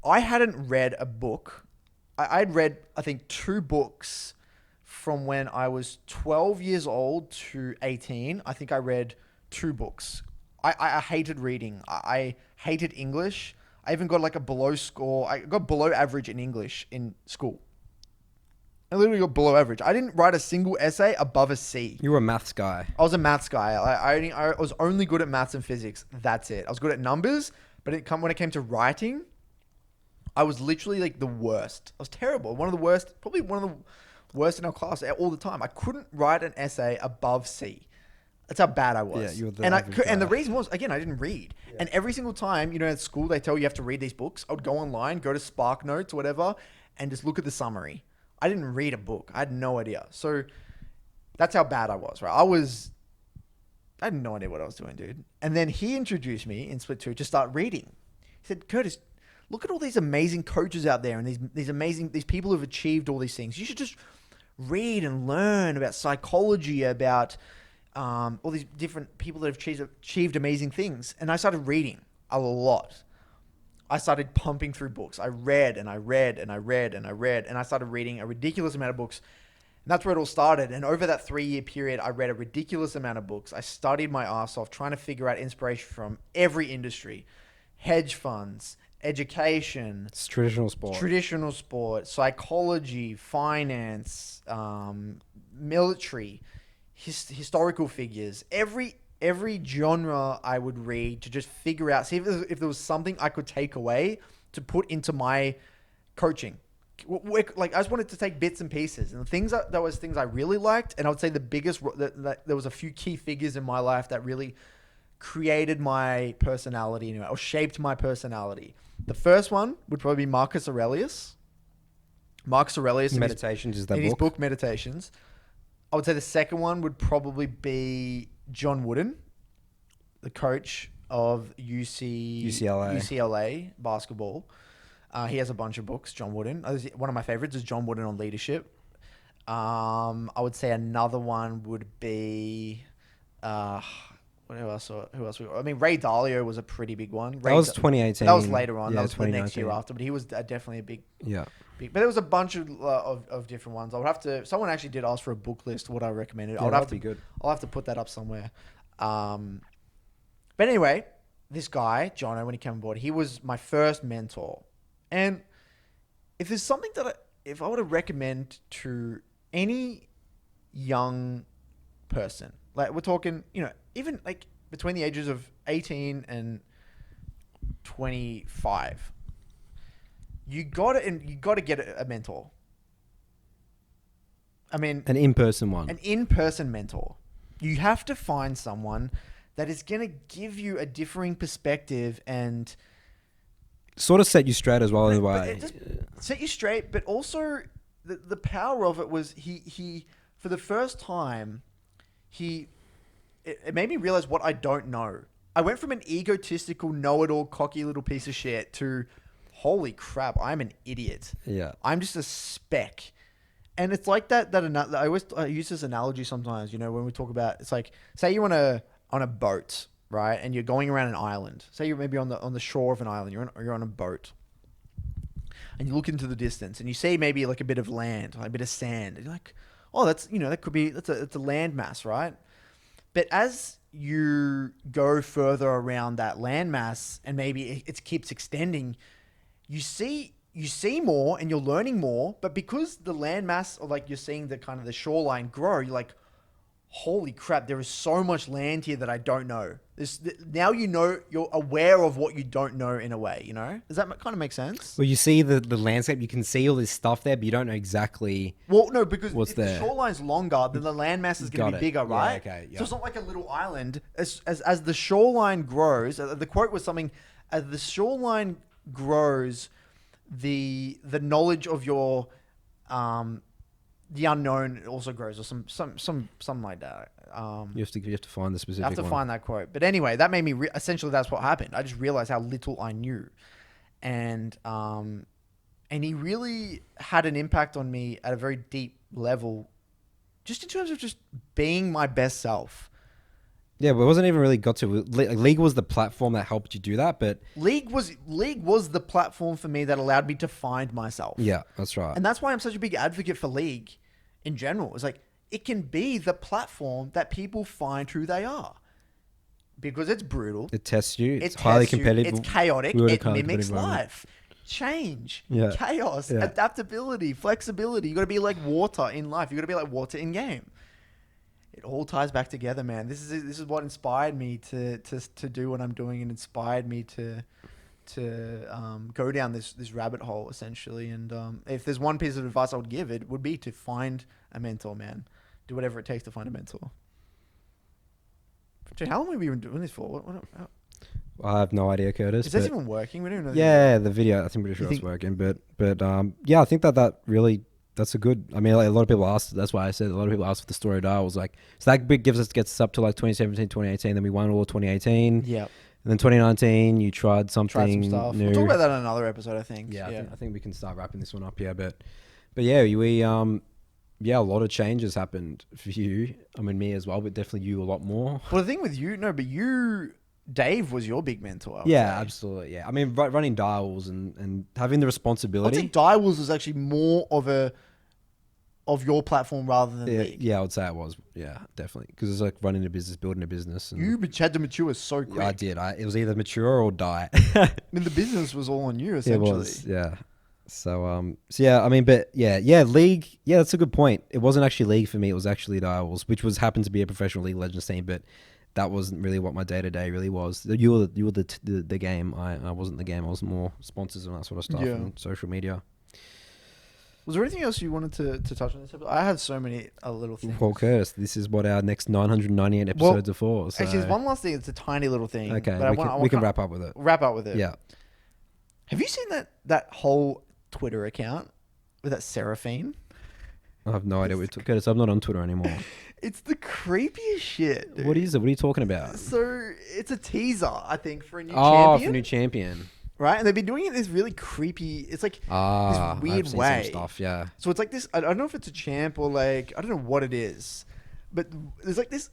I hadn't read a book. I'd read, I think, 2 books from when I was 12 years old to 18. I think I read 2 books. I hated reading. I hated English. I even got like a below score. I got below average in English in school. I literally got below average. I didn't write a single essay above a C. You were a maths guy. I was a maths guy. I was only good at maths and physics. That's it. I was good at numbers, but when it came to writing, I was literally like the worst. I was terrible. Probably one of the worst in our class all the time. I couldn't write an essay above C. That's how bad I was. Yeah, you were the and the reason was, again, I didn't read. Yeah. And every single time, you know, at school, they tell you have to read these books. I would go online, go to Spark Notes or whatever, and just look at the summary. I didn't read a book. I had no idea. So that's how bad I was, right? I had no idea what I was doing, dude. And then he introduced me in Split 2 to start reading. He said, Curtis, look at all these amazing coaches out there and these people who've achieved all these things. You should just read and learn about psychology, about all these different people that have achieved amazing things. And I started reading a lot. I started pumping through books. I read and I read and I read and I read, and I started reading a ridiculous amount of books. And that's where it all started. And over that 3-year period, I read a ridiculous amount of books. I studied my ass off trying to figure out inspiration from every industry, hedge funds, education. It's traditional sport. Psychology, finance, military, historical figures. Every genre I would read to just figure out, see if there was something I could take away to put into my coaching. Like, I just wanted to take bits and pieces, and the things that was things I really liked. And I would say the biggest, that there was a few key figures in my life that really created my personality, or shaped my personality. The first one would probably be Marcus Aurelius. Marcus Aurelius Meditations is that in book? his book Meditations. I would say the second one would probably be John Wooden, the coach of UCLA basketball. He has a bunch of books, John Wooden. One of my favorites is John Wooden on leadership. I would say another one would be... Who else? I mean, Ray Dalio was a pretty big one. That was 2018. That was later on. Yeah, that was the next year after. But he was definitely a big... Yeah. But there was a bunch of different ones. I would have to... Someone actually did ask for a book list, what I recommended. Yeah, that'd be good. I'll have to put that up somewhere. But anyway, this guy, Jono, when he came on board, he was my first mentor. And if there's something that if I were to recommend to any young person, like we're talking, even like between the ages of 18 and 25, you got to get a mentor. I mean, an in-person one. An in-person mentor. You have to find someone that is going to give you a differing perspective and sort of set you straight as well in a but way. it just set you straight. But also the power of it was he for the first time it made me realize what I don't know. I went from an egotistical, know-it-all, cocky little piece of shit to, holy crap, I'm an idiot. Yeah. I'm just a speck. And it's like that I use this analogy sometimes, you know, when we talk about, it's like, say you're on a boat, right? And you're going around an island. Say you're maybe on the shore of an island. You're on a boat. And you look into the distance and you see maybe like a bit of land, like a bit of sand. And you're like, oh, that's a land mass, right? But as you go further around that landmass and maybe it keeps extending, you see more and you're learning more. But because the landmass, or like you're seeing the kind of the shoreline grow, you're like, holy crap, there is so much land here that I don't know. Now you know, you're aware of what you don't know in a way, you know? Does that kind of make sense? Well, you see the landscape, you can see all this stuff there, but you don't know exactly. Well, no, because what's if there. the shoreline's longer, then the landmass is going to be bigger, right? Yeah, okay, yeah. So it's not like a little island. As the shoreline grows, the quote was something, as the shoreline grows, the knowledge of your the unknown also grows, or something like that. You have to find the specific. I have to one. find that quote. But anyway, that made me essentially that's what happened. I just realized how little I knew, and he really had an impact on me at a very deep level, just in terms of just being my best self. Yeah, but it wasn't even really got to. League was the platform that helped you do that, but League was the platform for me that allowed me to find myself. yeah, that's right. And that's why I'm such a big advocate for League in general. It's like, it can be the platform that people find who they are. Because it's brutal. It tests you. It's It highly tests you, competitive. It's chaotic. We were in a It highly mimics competitive environment. life. Change. Yeah. Chaos. Yeah. Adaptability. Flexibility. You got to be like water in life. You got to be like water in game. It all ties back together, man. This is what inspired me to do what I'm doing, and inspired me to go down this rabbit hole, essentially. And if there's one piece of advice I would give, it would be to find a mentor, man. Do whatever it takes to find a mentor. Dude, how long have we been doing this for? I have no idea, Curtis. Is this but even working? We don't know. yeah, the video. I think pretty sure it's working, but yeah, I think that really. That's a good. I mean, like, a lot of people asked. That's why I said a lot of people asked for the story dial. Was like, so that big gets us up to like 2017, 2018. Then we won all of 2018. Yeah. And then 2019, you tried something Tried some stuff. new. We'll talk about that in another episode, I think. Yeah, I think we can start wrapping this one up. Yeah, but yeah, we a lot of changes happened for you. I mean, me as well, but definitely you a lot more. Well, the thing with you, Dave was your big mentor. I would Yeah, say. absolutely. Yeah, I mean, running dials and having the I responsibility. think Dials was actually more of your platform rather than League. Yeah, I would say it was. Yeah, definitely. Because it's like running a business, building a business. And You had to mature so quick. I did. It was either mature or die. I mean, the business was all on you, essentially. It was, yeah. So yeah, I mean, but yeah, League. Yeah, that's a good point. It wasn't actually League for me. It was actually Dials, which happened to be a professional League of Legends team, but that wasn't really what my day to day really was. You were the game. I wasn't the game. I was more sponsors and that sort of stuff and social media. Was there anything else you wanted to touch on this episode? I had so many little things. Well, Curtis, this is what our next 998 episodes are for. So. Actually, there's one last thing. It's a tiny little thing. Okay, but we can wrap up with it. Wrap up with it. Yeah. Have you seen that whole Twitter account with that Seraphine? I have no idea what you're Curtis, I'm not on Twitter anymore. It's the creepiest shit, dude. What is it? What are you talking about? So, it's a teaser, I think, for a new Oh, champion. for new champion. Right? And they've been doing it in this really creepy, it's like this weird I've seen way. some stuff, yeah. So it's like this, I don't know if it's a champ or like, I don't know what it is, but there's like this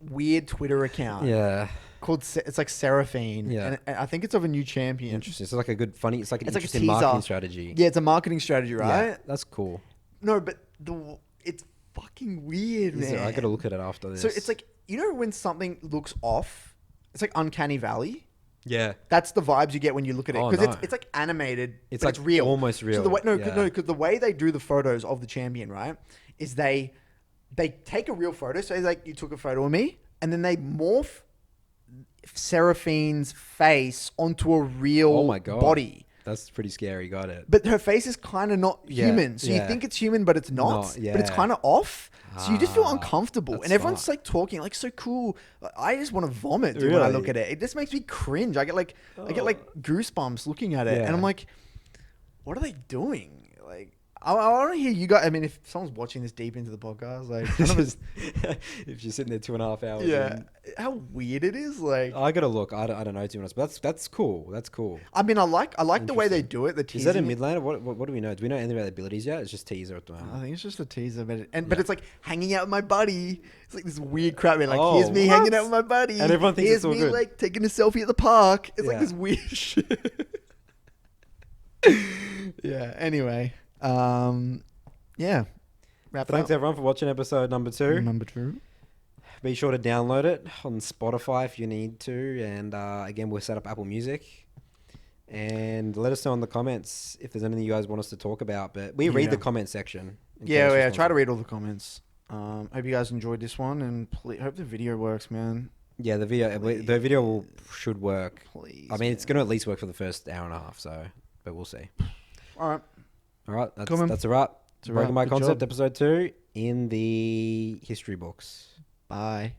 weird Twitter account Yeah. called, it's like Seraphine. Yeah. And I think it's of a new champion. Interesting. It's like a good, funny, it's like an It's like a interesting teaser. marketing strategy. Yeah, it's a marketing strategy, right? Yeah, that's cool. No, but it's fucking weird, Is man. it? I gotta look at it after this. So it's like, you know when something looks off? It's like Uncanny Valley. yeah. That's the vibes you get when you look at it. Oh, Because no. it's like animated. It's but like it's real. almost real. So the way, Yeah. because the way they do the photos of the champion, right, is they take a real photo. So like, you took a photo of me, and then they morph Seraphine's face onto a real Oh my God. body. That's pretty scary. Got it. But her face is kind of not Yeah, human. So you yeah. think it's human, but it's not. Not, But it's yeah. kind of off. So you just feel Ah, uncomfortable. that's And everyone's smart. like talking like so cool. I just want to vomit dude, when I look Really? at it. It just makes me cringe. I get like goosebumps looking at it. Yeah. And I'm like, what are they doing? Like, I want to hear you guys. I mean, if someone's watching this deep into the podcast, like, none of us, If you're sitting there 2.5 hours. yeah, in. how weird it is. Like, I gotta look. I don't know, to be honest, but that's cool. That's cool. I mean, I like the way they Interesting. do it. The Is teasing. that a Midlander? What do we know? Do we know anything about the abilities yet? It's just teaser at the I moment. think it's just a teaser, but it's like hanging out with my buddy. It's like this weird crap. Man. Like, Oh, here's me what? hanging out with my buddy, And everyone thinks here's it's all me good. like taking a selfie at the park. It's like Yeah. this weird shit. Yeah. Anyway, yeah. Wrap it Thanks up. everyone for watching episode number 2. Number 2. Be sure to download it on Spotify if you need to, and again we'll set up Apple Music. And let us know in the comments if there's anything you guys want us to talk about. But we read Yeah. the comment section. in Yeah, case yeah. you're Try to sponsored. read all the comments. Hope you guys enjoyed this one, and hope the video works, man. Yeah, the video should work. Please. I mean, it's going to at least work for the first hour and a half. So, but we'll see. All right. All right, that's Cool, man. that's a wrap. It's a Broken wrap. by Good Concept, job. episode 2 in the history books. Bye.